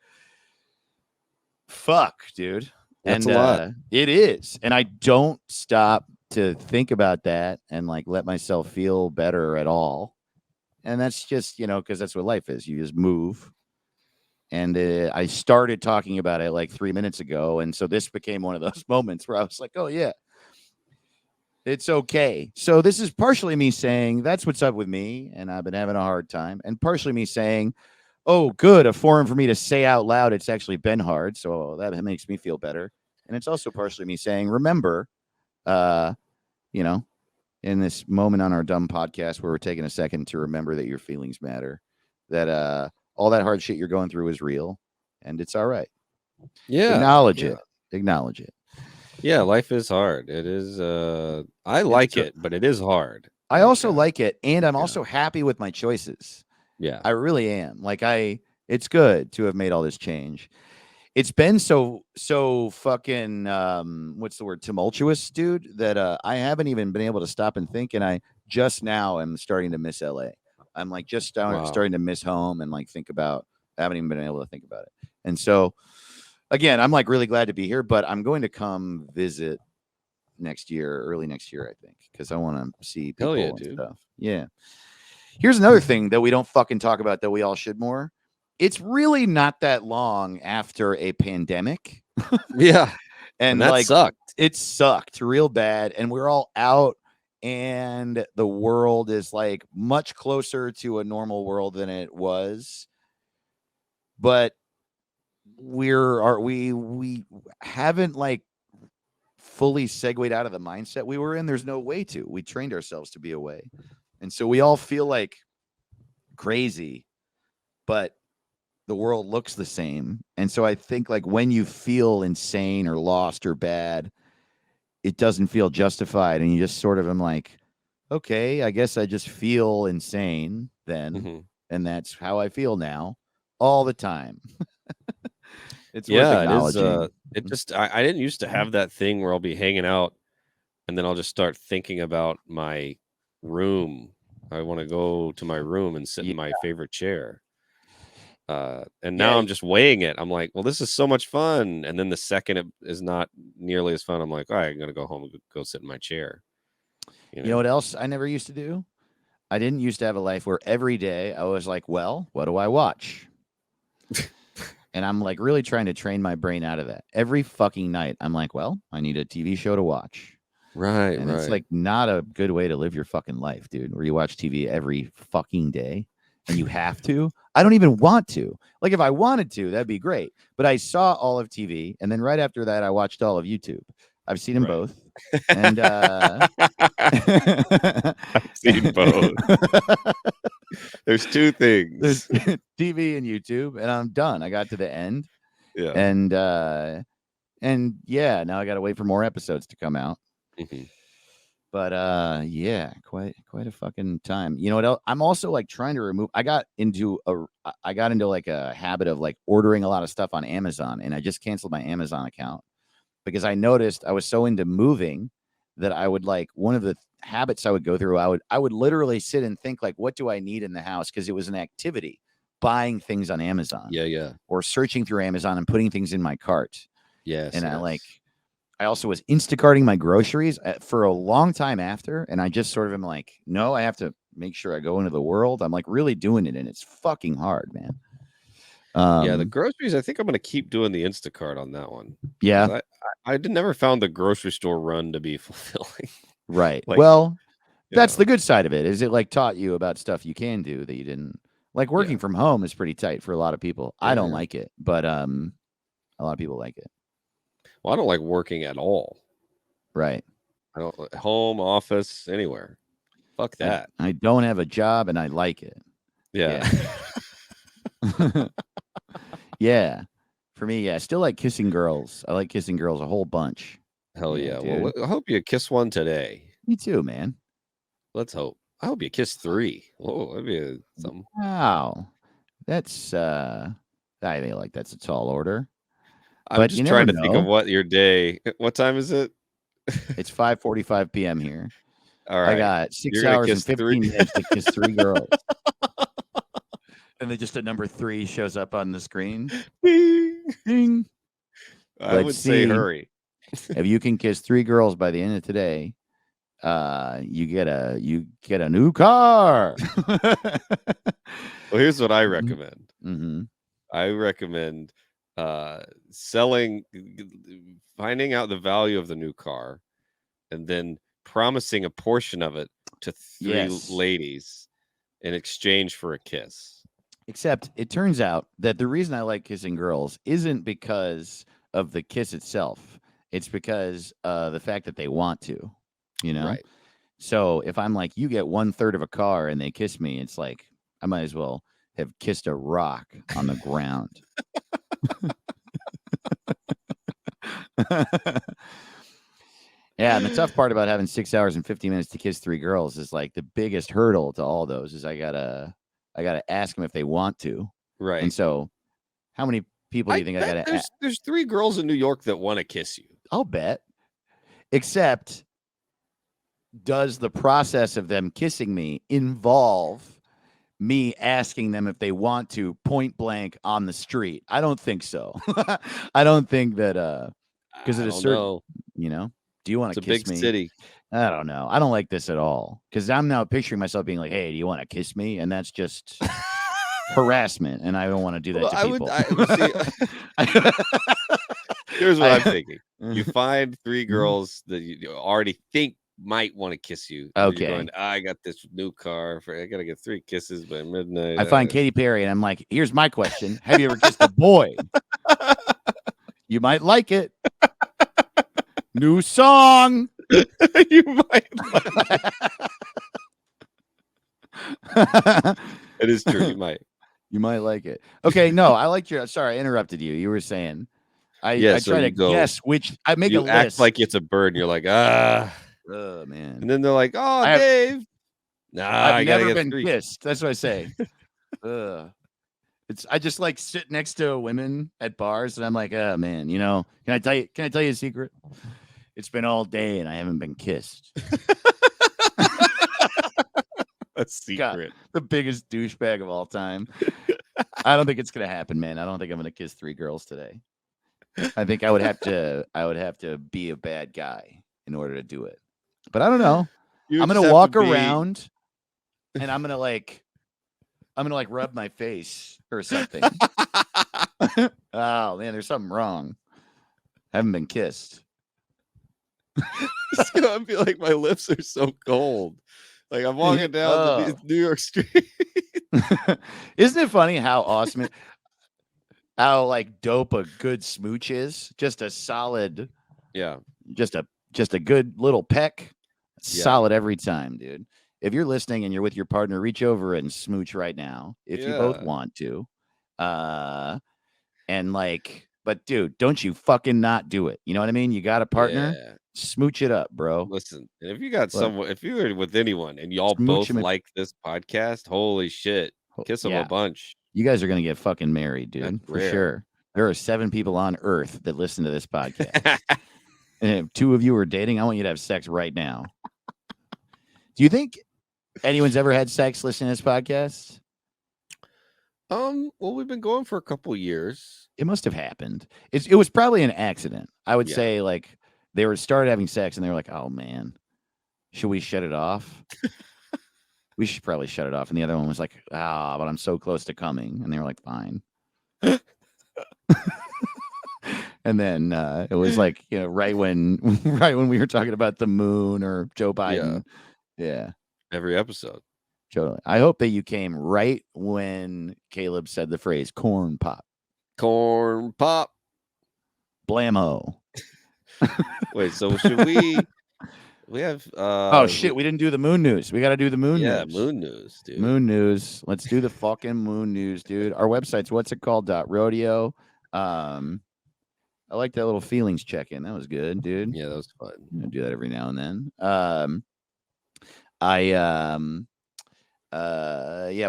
fuck, dude. That's a lot. It is. And I don't stop to think about that and like let myself feel better at all. And that's just, because that's what life is. You just move. And I started talking about it like 3 minutes ago. And so this became one of those moments where I was like, oh, yeah. It's okay. So this is partially me saying that's what's up with me, and I've been having a hard time, and partially me saying, oh, good, a forum for me to say out loud it's actually been hard, so that makes me feel better. And it's also partially me saying, remember, in this moment on our dumb podcast where we're taking a second to remember that your feelings matter, that all that hard shit you're going through is real, and it's all right. Yeah. Acknowledge it. Yeah, life is hard. It is I like it, but it is hard. I also like it, and I'm also happy with my choices. Yeah. I really am. Like it's good to have made all this change. It's been so fucking what's the word, tumultuous, dude, that I haven't even been able to stop and think, and I just now am starting to miss LA. I'm like just starting to miss home and like think about, I haven't even been able to think about it. And so again, I'm like really glad to be here, but I'm going to come visit early next year, I think, because I want to see people and stuff. Yeah. Here's another thing that we don't fucking talk about that we all should more. It's really not that long after a pandemic. Yeah. And that like sucked. It sucked real bad. And we're all out, and the world is like much closer to a normal world than it was. But we haven't like fully segued out of the mindset we were in. There's no way to. We trained ourselves to be away. And so we all feel like crazy, but the world looks the same. And so I think like when you feel insane or lost or bad, it doesn't feel justified. And you just sort of am like, okay, I guess I just feel insane then. Mm-hmm. And that's how I feel now all the time. It's worth acknowledging. It is. I didn't used to have that thing where I'll be hanging out and then I'll just start thinking about my room. I want to go to my room and sit in my favorite chair. And now I'm just weighing it. I'm like, well, this is so much fun. And then the second it is not nearly as fun, I'm like, all right, I'm going to go home and go sit in my chair. You know what else I never used to do? I didn't used to have a life where every day I was like, well, what do I watch? And I'm like really trying to train my brain out of that. Every fucking night, I'm like, well, I need a TV show to watch. Right, And right. it's like not a good way to live your fucking life, dude, where you watch TV every fucking day and you have to. I don't even want to. Like, if I wanted to, that'd be great. But I saw all of TV. And then right after that, I watched all of YouTube. I've seen them Right. both. And I've seen both. There's two things. There's TV and YouTube, and I'm done. I got to the end. Yeah. And yeah, now I gotta wait for more episodes to come out. Mhm. But yeah, quite a fucking time. You know what else? I'm also like trying to remove. I got into like a habit of like ordering a lot of stuff on Amazon, and I just canceled my Amazon account because I noticed I was so into moving that I would like one of the habits I would go through. I would literally sit and think like, what do I need in the house? Because it was an activity, buying things on Amazon. Yeah. Or searching through Amazon and putting things in my cart. Yes. And I also was Instacarting my groceries for a long time after. And I just sort of am like, no, I have to make sure I go into the world. I'm like really doing it. And it's fucking hard, man. Yeah, the groceries, I think I'm going to keep doing the Instacart on that one. Yeah. I never found the grocery store run to be fulfilling. Right. Like, well, that's the good side of it. Is it like taught you about stuff you can do that you didn't like? Working from home is pretty tight for a lot of people. I don't like it, but a lot of people like it. Well, I don't like working at all. Right. I don't home, office, anywhere. Fuck that. I don't have a job and I like it. Yeah. Yeah. For me, yeah. I still like kissing girls. I like kissing girls a whole bunch. Hell yeah. Dude. Well, I hope you kiss one today. Me too, man. Let's hope. I hope you kiss 3. Whoa, that'd be something. Wow. That's I think like that's a tall order. I'm just trying to think of what your day. What time is it? It's 5:45 p.m. here. All right. I got 6 hours and 15 minutes to kiss 3 girls. And then just a number 3 shows up on the screen. Ding. Ding. I would say hurry. If you can kiss 3 girls by the end of today, you get a new car. Well, here's what I recommend. Mm-hmm. I recommend finding out the value of the new car, and then promising a portion of it to 3 ladies in exchange for a kiss. Except it turns out that the reason I like kissing girls isn't because of the kiss itself. It's because the fact that they want to, you know? Right. So if I'm like, you get 1/3 of a car and they kiss me, it's like, I might as well have kissed a rock on the ground. Yeah, and the tough part about having 6 hours and 50 minutes to kiss 3 girls is like the biggest hurdle to all those is I gotta ask them if they want to. Right. And so, how many people do you think I gotta ask? There's 3 girls in New York that want to kiss you. I'll bet. Except, does the process of them kissing me involve me asking them if they want to point blank on the street? I don't think so. I don't think that because it is certain, you know. Do you want to kiss me? It's a big city. I don't know. I don't like this at all because I'm now picturing myself being like, "Hey, do you want to kiss me?" And that's just harassment, and I don't want to do that to people. Here's what I'm thinking: you find 3 girls that you already think might want to kiss you. Okay. You're going, I got this new car. I got to get 3 kisses by midnight. I find Katy Perry, and I'm like, "Here's my question: have you ever kissed a boy? You might like it." New song. You might like it. It is true. You might. You might like it. Okay, no, I liked your. Sorry, I interrupted you. You were saying, I try to guess which. I make a list. You act like it's a bird, and you're like, oh man. And then they're like, oh, Dave. Nah, I've never been kissed. That's what I say. I just like sit next to women at bars, and I'm like, oh man, you know, can I tell you a secret? It's been all day, and I haven't been kissed. A secret. God, the biggest douchebag of all time. I don't think it's gonna happen, man. I don't think I'm gonna kiss 3 girls today. I think I would have to be a bad guy in order to do it. But I don't know. I'm gonna walk around and I'm gonna like rub my face or something. Oh man, there's something wrong. Haven't been kissed. I feel like my lips are so cold. Like I'm walking down Oh. New York Street. Isn't it funny how awesome how like dope a good smooch is? Just a solid, Yeah. just a good little peck. Yeah. Solid every time, dude. If you're listening and you're with your partner, reach over and smooch right now if you both Yeah. want to. And like, but dude, don't you fucking not do it. You know what I mean? You got a partner, Yeah. smooch it up, bro. Listen, and if you got Look. someone, if you're with anyone and y'all Smooch both 'em and- like this podcast, holy shit, kiss them Yeah. a bunch. You guys are gonna get fucking married, dude, That's for rare. sure. There are 7 people on Earth that listen to this podcast. And if 2 of you are dating, I want you to have sex right now. Do you think anyone's ever had sex listening to this podcast? Well, we've been going for a couple years. It must have happened. It was probably an accident. I would Yeah. say like they started having sex and they were like, "Oh man, should we shut it off?" We should probably shut it off. And the other one was like, but I'm so close to coming. And they were like, fine. And then it was like, right when we were talking about the moon or Joe Biden. Yeah. Every episode. Totally. I hope that you came right when Caleb said the phrase corn pop. Corn pop. Blammo. Wait, so should we have oh shit, we didn't do the moon news. We got to do the moon news. Yeah, moon news, dude. Moon news. Let's do the fucking moon news, dude. Our website's what's it called .rodeo. I like that little feelings check-in. That was good, dude. Yeah, that was fun. I do that every now and then.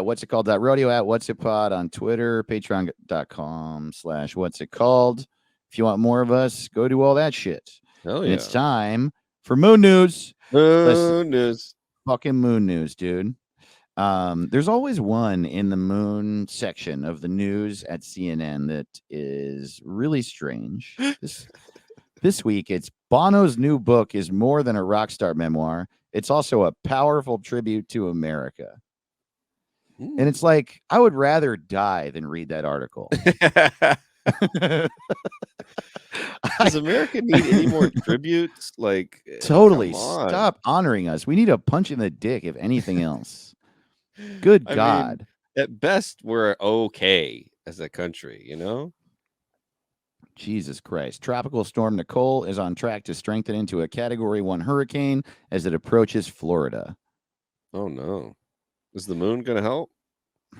What's it called .rodeo at what's it pod on Twitter, patreon.com/what's it called. If you want more of us, go do all that shit. Oh And yeah. it's time for moon news. Moon news. Fucking moon news, dude. There's always one in the moon section of the news at CNN that is really strange. This week, it's Bono's new book is more than a rock star memoir. It's also a powerful tribute to America. And it's like, I would rather die than read that article. Does America need any more tributes? Like, totally come on. stop honoring us. We need a punch in the dick, if anything else. Good I mean, God. at best, we're okay as a country, you know? Jesus Christ. Tropical storm Nicole is on track to strengthen into a Category 1 hurricane as it approaches Florida. Oh, no. Is the moon going to help?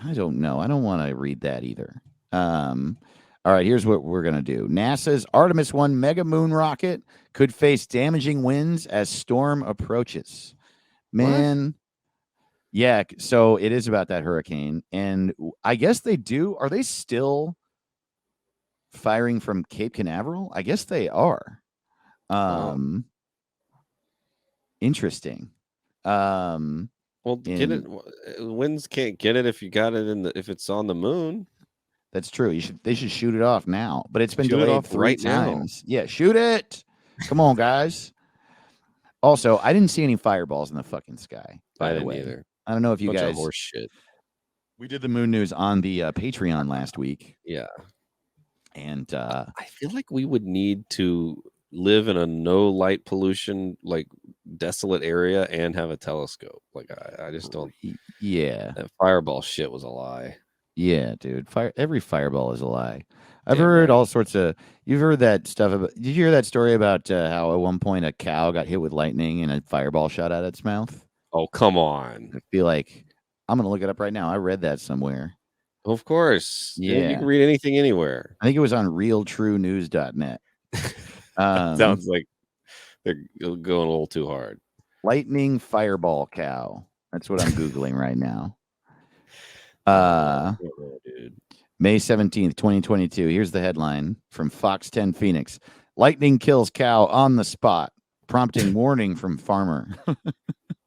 I don't know. I don't want to read that either. All right, here's what we're going to do. NASA's Artemis 1 mega moon rocket could face damaging winds as storm approaches. Man. Yeah, so it is about that hurricane. And I guess they do. Are they still firing from Cape Canaveral? I guess they are. Interesting. Well, get it. Winds can't get it if you got it if it's on the moon. That's true. They should shoot it off now, but it's been Shoot it delayed off 3 right now. times. Yeah, shoot it. Come on, guys. Also, I didn't see any fireballs in the fucking sky. By the way, either. I don't know if you Bunch of guys. horse shit. We did the moon news on the Patreon last week. Yeah, and I feel like we would need to live in a no light pollution, like desolate area, and have a telescope. Like I just don't. Yeah, that fireball shit was a lie. Yeah, dude. Every fireball is a lie. I've heard all sorts of. You've heard that stuff about. Did you hear that story about how at one point a cow got hit with lightning and a fireball shot out its mouth? Oh, come on! I feel like I'm gonna look it up right now. I read that somewhere. Of course. Yeah, you can read anything anywhere. I think it was on realtruenews.net. Sounds like they're going a little too hard. Lightning fireball cow. That's what I'm googling right now. Dude. May 17th, 2022. Here's the headline from Fox 10 Phoenix. Lightning kills cow on the spot, prompting warning from farmer.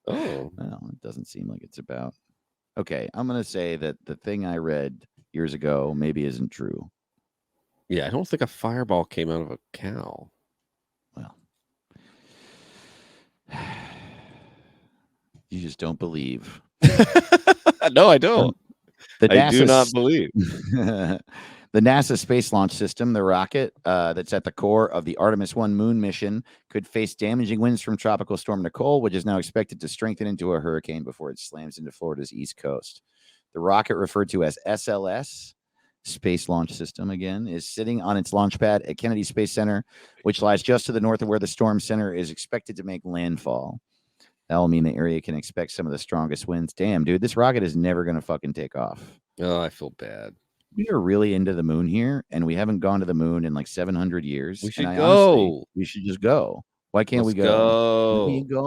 Oh. Well, it doesn't seem like it's about. Okay, I'm going to say that the thing I read years ago maybe isn't true. Yeah, I don't think a fireball came out of a cow. Well, you just don't believe. No, I don't. I do not believe. The NASA Space Launch System, the rocket that's at the core of the Artemis 1 moon mission, could face damaging winds from Tropical Storm Nicole, which is now expected to strengthen into a hurricane before it slams into Florida's east coast. The rocket, referred to as SLS, Space Launch System, again, is sitting on its launch pad at Kennedy Space Center, which lies just to the north of where the storm center is expected to make landfall. That will mean the area can expect some of the strongest winds. Damn, dude, this rocket is never going to fucking take off. Oh, I feel bad. We are really into the moon here, and we haven't gone to the moon in like 700 years. We should and go. Honestly, we should just go. Why can't we Let's go? We go.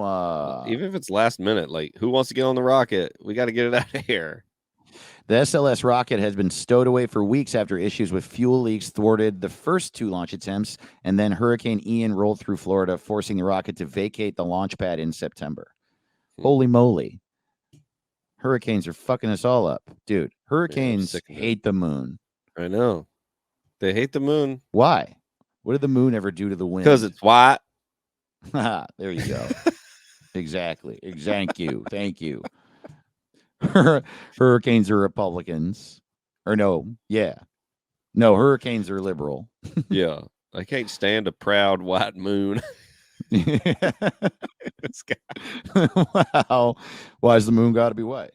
go. Even if it's last minute, like who wants to get on the rocket? We got to get it out of here. The SLS rocket has been stowed away for weeks after issues with fuel leaks thwarted the first 2 launch attempts, and then Hurricane Ian rolled through Florida, forcing the rocket to vacate the launch pad in September. Holy moly. Hurricanes are fucking us all up. Dude, hurricanes sick of it. hate the moon. I know. They hate the moon Why? What did the moon ever do to the wind? because it's white. There you go. Exactly. Thank you. Thank you. Hurricanes are Republicans. Or no. Yeah. No, hurricanes are liberal. Yeah. I can't stand a proud white moon. This guy. Wow. Why has the moon got to be white?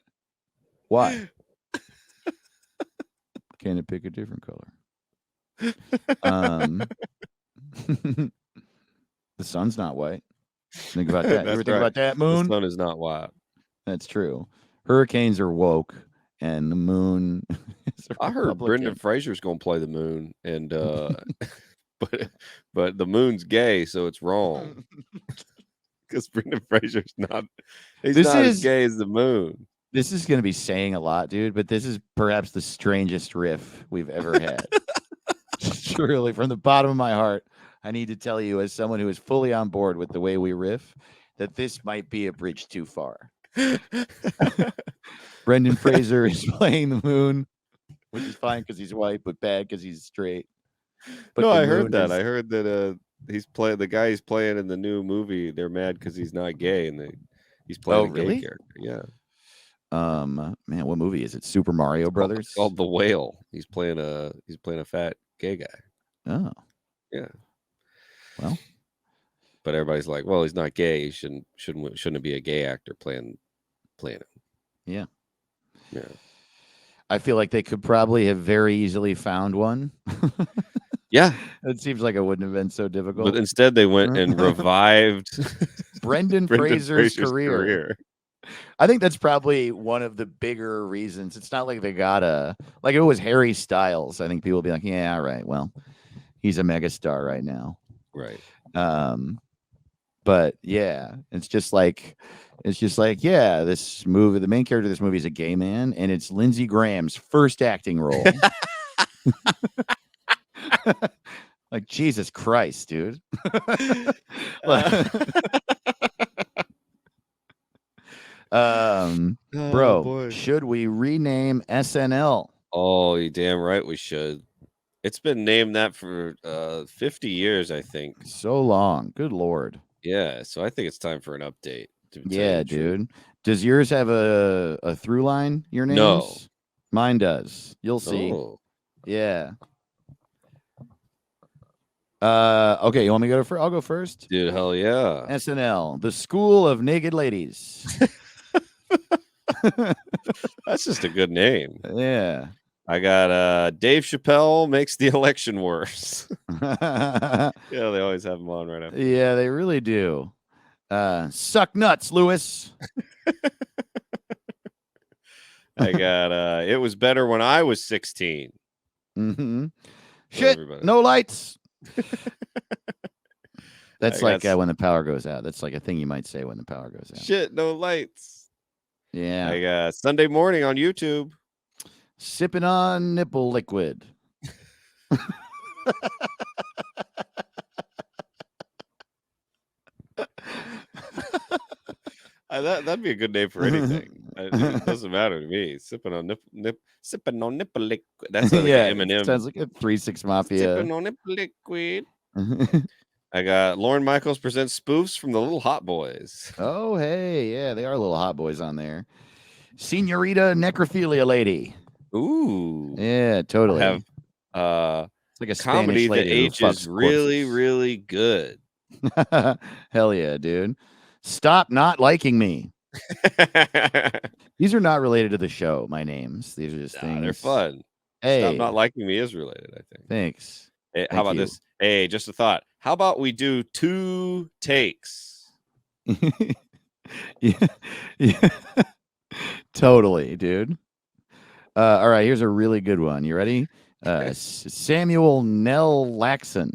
Why? Can it pick a different color? The sun's not white. Think about that. You ever think about that, moon? The sun is not white. That's true. Hurricanes are woke, and the moon is a I heard Republican. Brendan Fraser's going to play the moon, and but the moon's gay, so it's wrong. Because Brendan Fraser's not. He's This not is- as gay as the moon. This is going to be saying a lot, dude, but this is perhaps the strangest riff we've ever had. Truly, from the bottom of my heart, I need to tell you, as someone who is fully on board with the way we riff, that this might be a bridge too far. Brendan Fraser is playing the moon, which is fine because he's white, but bad because he's straight. But No, the I heard moon that. is- I heard that he's playing the guy he's playing in the new movie. They're mad because he's not gay, and he's playing a gay really? character. Yeah, man, what movie is it? Super Mario Brothers? It's called The Whale. He's playing a fat gay guy. Oh, Yeah. Well. But everybody's like, well, he's not gay. He shouldn't it be a gay actor playing it? Yeah. Yeah. I feel like they could probably have very easily found one. Yeah. It seems like it wouldn't have been so difficult. But instead they went and revived Brendan Brendan Fraser's career. I think that's probably one of the bigger reasons. It's not like they got like it was Harry Styles. I think people would be like, yeah, all right, well, he's a megastar right now. Right. But yeah, it's just like, yeah, this movie, the main character of this movie is a gay man, and it's Lindsey Graham's first acting role. Like, Jesus Christ, dude. Bro, boy. should we rename SNL? Oh, you damn right we should. It's been named that for 50 years, I think. So long. Good Lord. Yeah, so I think it's time for an update. to tell you Yeah, the truth. dude. Does yours have a through line? Your names? No. Mine does. You'll see. Oh, Yeah. Okay, you want me to go first? I'll go first. dude, hell yeah. SNL, the School of Naked Ladies. That's just a good name. Yeah. I got Dave Chappelle makes the election worse. Yeah, Yeah, they always have him on right after. they really do. Suck nuts, Lewis. I got it was better when I was 16. Mm-hmm. Shit, everybody. no lights. That's I like got when the power goes out. That's like a thing you might say when the power goes out. Shit, no lights. Yeah. I got Sunday morning on YouTube. Sipping on nipple liquid. That'd be a good name for anything. It doesn't matter to me. Sipping on nipple liquid. That's like Yeah, Eminem. sounds like a 3-6 Mafia. Sipping on nipple liquid. I got Lauren Michaels presents spoofs from the Little Hot Boys. Oh, hey, yeah, they are little hot boys on there. Senorita Necrophilia Lady. Ooh. Yeah, I totally. have It's like a comedy Spanish that lady who ages fucks really, corpses. really good. Hell yeah, dude. Stop not liking me. These are not related to the show, my names. These are just Nah, things. they're fun. Stop Hey, Not Liking Me is related, I think. thanks. Hey, how Thank about you. this? Hey, just a thought. How about we do 2 takes? yeah, yeah. Totally, dude. All right, here's a really good one. You ready? Samuel Nell Laxon.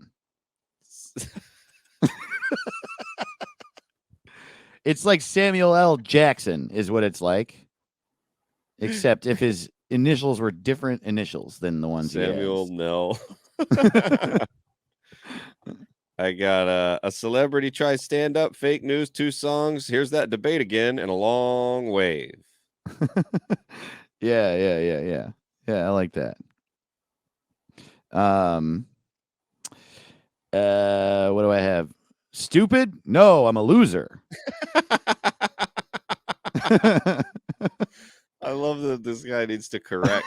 It's like Samuel L. Jackson is what it's like, except if his initials were different initials than the ones Samuel he Nell. has. I got a celebrity tries stand up, fake news, 2 songs. Here's that debate again and a long wave. Yeah. I like that. What do I have? Stupid? No, I'm a loser. I love that this guy needs to correct.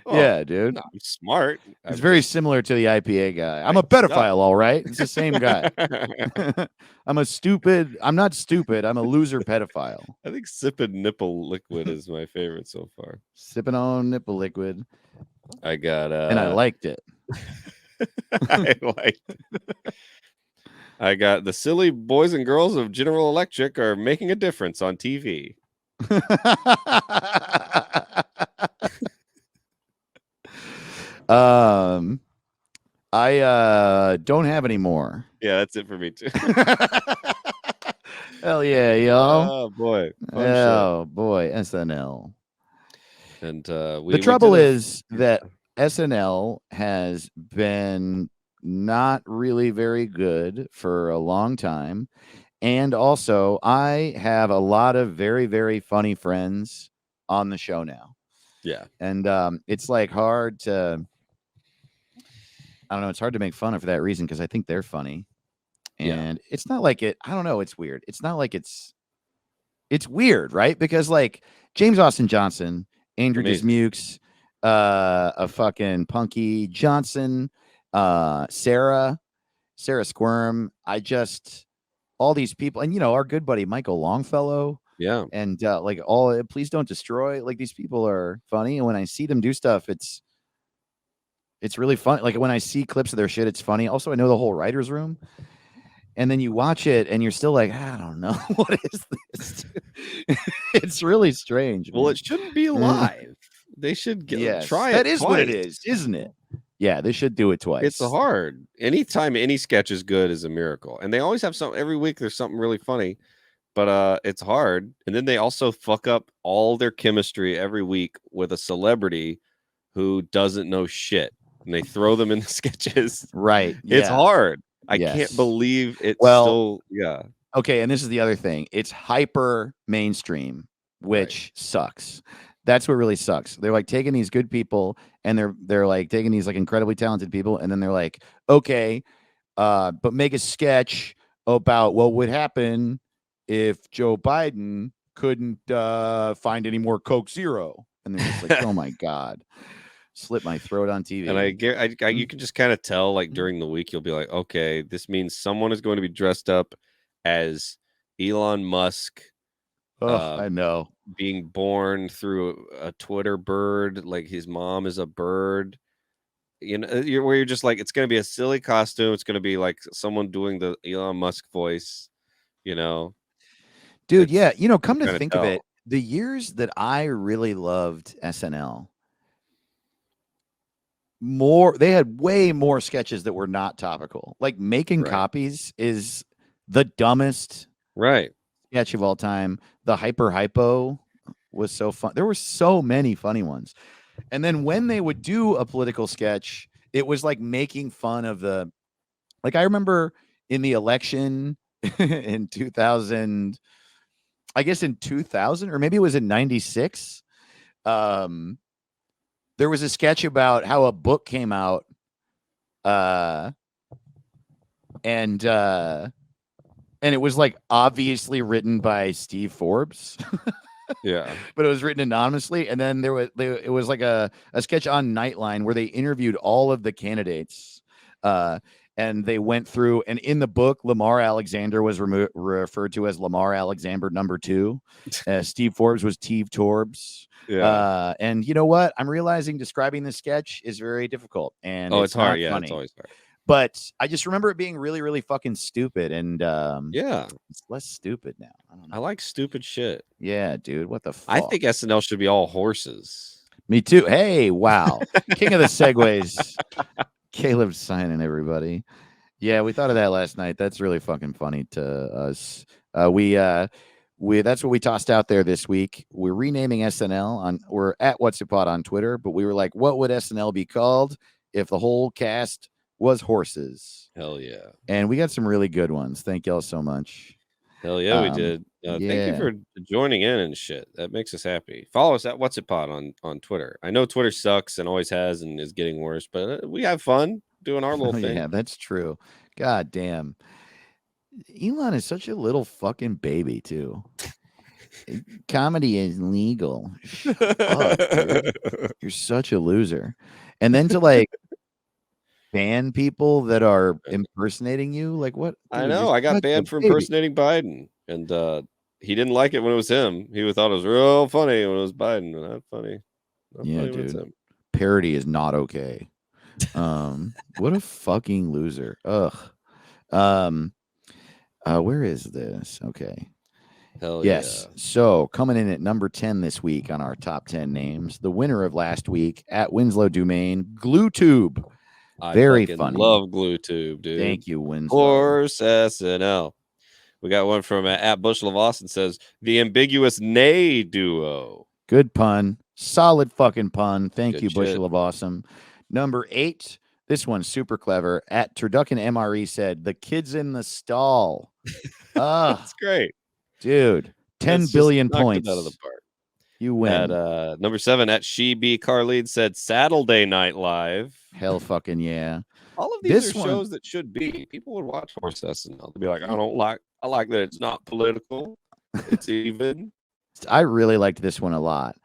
Yeah, dude. No, I'm smart. It's I'm very just similar to the IPA guy. I'm I a pedophile, all right. It's the same guy. I'm not stupid. I'm a loser pedophile. I think sipping nipple liquid is my favorite so far. Sipping on nipple liquid. I got And I liked it. I got the silly boys and girls of General Electric are making a difference on TV. I don't have any more. Yeah, that's it for me too. Hell yeah, y'all. Oh boy. Fun Oh boy, SNL. shit. And The trouble is that SNL has been not really very good for a long time. And also, I have a lot of very, very funny friends on the show now. Yeah. And it's like hard to, I don't know, it's hard to make fun of for that reason because I think they're funny. And it's not like it, I don't know, it's weird. It's not like it's weird, right? Because like James Austin Johnson, Andrew Dismukes, a fucking Punky Johnson, Sarah Squirm. All these people, and our good buddy Michael Longfellow. Yeah. And like Please Don't Destroy. Like these people are funny. And when I see them do stuff, it's really fun. Like when I see clips of their shit, it's funny. Also, I know the whole writer's room. And then you watch it and you're still like, I don't know. What is this? It's really strange. Well, man. it shouldn't be live. They should try it. That is twice. what it is, isn't it? Yeah, they should do it twice. It's hard. Anytime any sketch is good is a miracle. And they always have something every week. There's something really funny, but it's hard. And then they also fuck up all their chemistry every week with a celebrity who doesn't know shit. And they throw them in the sketches. Right. It's hard. I Yes. can't believe it's yeah. Okay, and this is the other thing. It's hyper mainstream, which sucks. That's what really sucks. They're like taking these good people and they're like taking these like incredibly talented people, and then they're like, okay, but make a sketch about what would happen if Joe Biden couldn't find any more Coke Zero. And they're just like, oh my God. Slit my throat on TV. And you can just kind of tell, like during the week, you'll be like, okay, this means someone is going to be dressed up as Elon Musk. I know. Being born through a Twitter bird, like his mom is a bird. You're just like, it's going to be a silly costume. It's going to be like someone doing the Elon Musk voice, Dude, yeah. Come to think of tell. it, the years that I really loved SNL, they had way more sketches that were not topical. Like Making Copies is the dumbest sketch of all time. The Hyper Hypo was so fun. There were so many funny ones. And then when they would do a political sketch, it was like making fun of like I remember in the election in 2000, I guess in 2000, or maybe it was in 96. There was a sketch about how a book came out, and it was like obviously written by Steve Forbes. Yeah. but it was written anonymously. And then it was like a sketch on Nightline where they interviewed all of the candidates. And they went through, and in the book, Lamar Alexander was referred to as Lamar Alexander #2. Steve Forbes was Steve Torbs. Yeah. And you know what? I'm realizing describing this sketch is very difficult, and Oh, it's not hard. Yeah, funny. it's always hard. But I just remember it being really, really fucking stupid, and Yeah, it's less stupid now. I don't I know. like stupid shit. Yeah, dude, what the fuck? I think SNL should be all horses. Me too. Hey, wow, king of the segues, Caleb Simon, everybody. Yeah, we thought of that last night. That's really fucking funny to us. We that's what we tossed out there this week. We're renaming SNL we're at What's It Pod on Twitter, but we were like, what would SNL be called if the whole cast was horses? Hell yeah. And we got some really good ones. Thank y'all so much. Hell yeah, we did. Thank you for joining in and shit. That makes us happy. Follow us at What's It Pod on Twitter. I know Twitter sucks and always has and is getting worse, but we have fun doing our little thing. Yeah, that's true. God damn. Elon is such a little fucking baby, too. Comedy is legal. Shut up, dude. You're such a loser. And then to like ban people that are impersonating you, like what? I Dude, know. you're I got such a banned for baby. impersonating Biden, and he didn't like it when it was him. He thought it was real funny when it was Biden. Not funny. Not Yeah, funny when it's dude. him. Parody is not okay. What a fucking loser. Ugh. Where is this? Okay. Hell Yes. So coming in at number 10 this week on our top 10 names, the winner of last week at Winslow Domain, GlueTube. I Very fucking funny. love GlueTube, dude. Thank you, Winslow. Horse SNL. We got one from at Bushel of Austin says the ambiguous Nay duo. Good pun. Solid fucking pun. Thank Good you, shit. Bushel of Awesome. Number 8. This one's super clever. At Turducken MRE said, the kids in the stall. That's great. Dude, 10 That's billion just knocked it points. out of the park. You win. At number 7 at She B Carlead said Saturday Night Live. Hell fucking yeah. All of these are shows that should be. People would watch Horse SNL to be like, I like that it's not political. It's even. I really liked this one a lot.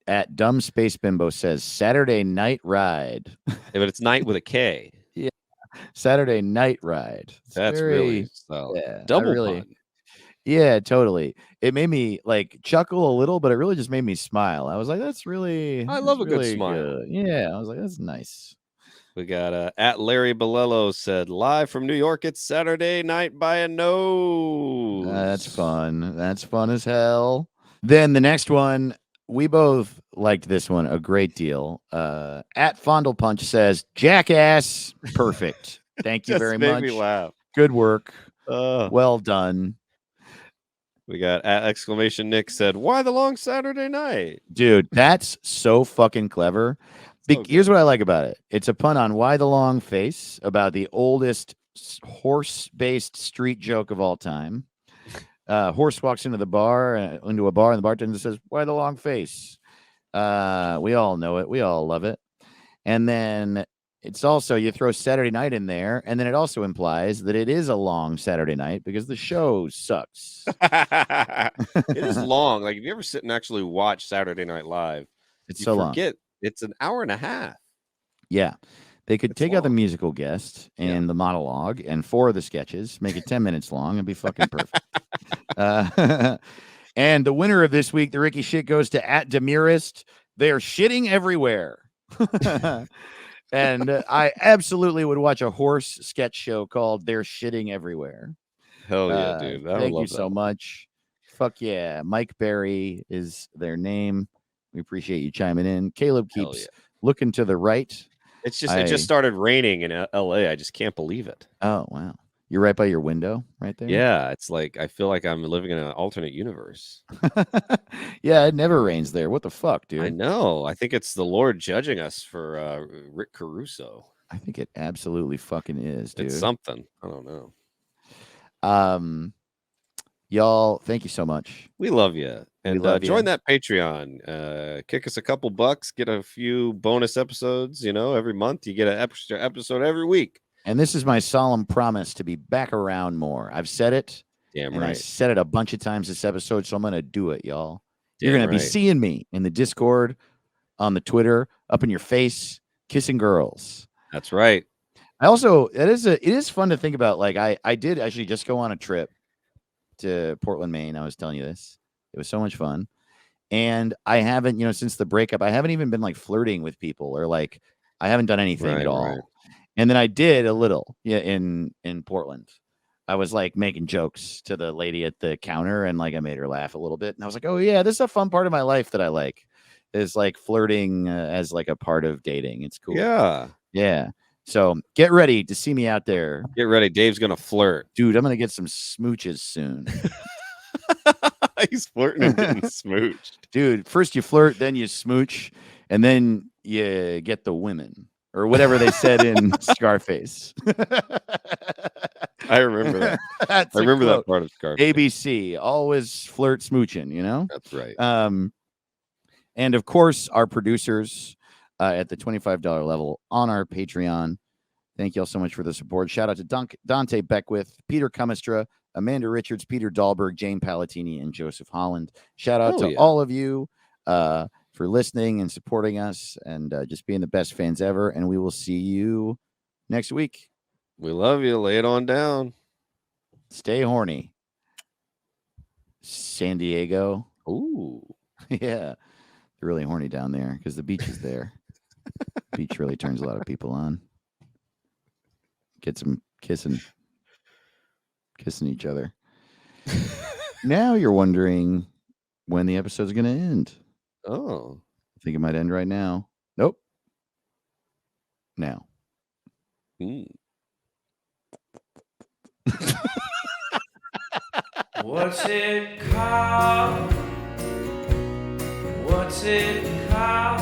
At Dumb Space Bimbo says Saturday Night Ride. Yeah, but it's night with a K. Yeah. Saturday Night Ride. That's really solid. Yeah, Double pun. Yeah, totally. It made me like chuckle a little, but it really just made me smile. I was like, that's really I love a good really smile. good. Yeah, I was like, that's nice. We got at Larry Bolello said live from New York. It's Saturday Night by a Nose. That's fun. That's fun as hell. Then the next one, we both liked this one a great deal. At Fondle Punch says Jackass. Perfect. Thank you very much. Made me laugh. Good work. Well done. We got at exclamation Nick said, why the long Saturday night? Dude, that's so fucking clever. Here's what I like about it. It's a pun on why the long face, about the oldest horse-based street joke of all time. Horse walks into a bar, and the bartender says, why the long face? We all know it. We all love it. And then it's also, you throw Saturday night in there, and then it also implies that it is a long Saturday night because the show sucks. It is long. Like, if you ever sit and actually watch Saturday Night Live, it's so long. It's an hour and a half. Yeah. They could take out the musical guest and the monologue and 4 of the sketches, make it 10 minutes long, and be fucking perfect. And the winner of this week, the Ricky shit, goes to at Demirist. They're shitting everywhere. And I absolutely would watch a horse sketch show called They're Shitting Everywhere. Hell yeah, dude. Thank you so much. Fuck yeah. Mike Berry is their name. We appreciate you chiming in. Caleb keeps looking to the right. It just started raining in LA. I just can't believe it. Oh, wow. You're right by your window right there? Yeah, it's like I feel like I'm living in an alternate universe. Yeah, it never rains there. What the fuck, dude? I know. I think it's the Lord judging us for Rick Caruso. I think it absolutely fucking is, dude. It's something. I don't know. Y'all, thank you so much. We love you. And join that Patreon. Kick us a couple bucks, get a few bonus episodes, every month. You get an extra episode every week. And this is my solemn promise to be back around more. I've said it. Damn and right. I said it a bunch of times this episode, so I'm going to do it, y'all. You're Damn going to be right. seeing me in the Discord, on the Twitter, up in your face, kissing girls. That's right. I also, it is fun to think about. Like I did actually just go on a trip to Portland, Maine. I was telling you this. It was so much fun. And I haven't, since the breakup, I haven't even been like flirting with people or like I haven't done anything Right, at all. right. And then I did a little, in Portland. I was like making jokes to the lady at the counter and like I made her laugh a little bit. And I was like, oh yeah, this is a fun part of my life that I like, is like flirting as like a part of dating. It's cool. Yeah. Yeah. So get ready to see me out there. Get ready. Dave's gonna flirt. Dude, I'm going to get some smooches soon. He's flirting and getting smooched. Dude, first you flirt, then you smooch, and then you get the women or whatever they said in Scarface. I remember that. That's I a remember quote. that part of Scarface. ABC, always flirt smooching, That's right. And of course, our producers at the $25 level on our Patreon. Thank you all so much for the support. Shout out to Dante Beckwith, Peter Cumistra, Amanda Richards, Peter Dahlberg, Jane Palatini, and Joseph Holland. Shout out to all of you for listening and supporting us and just being the best fans ever. And we will see you next week. We love you. Lay it on down. Stay horny. San Diego. Ooh. Yeah. They're really horny down there because the beach is there. Beach really turns a lot of people on. Get some kissing each other. Now you're wondering when the episode's going to end. Oh. I think it might end right now. Nope. Now. What's it called? What's it called?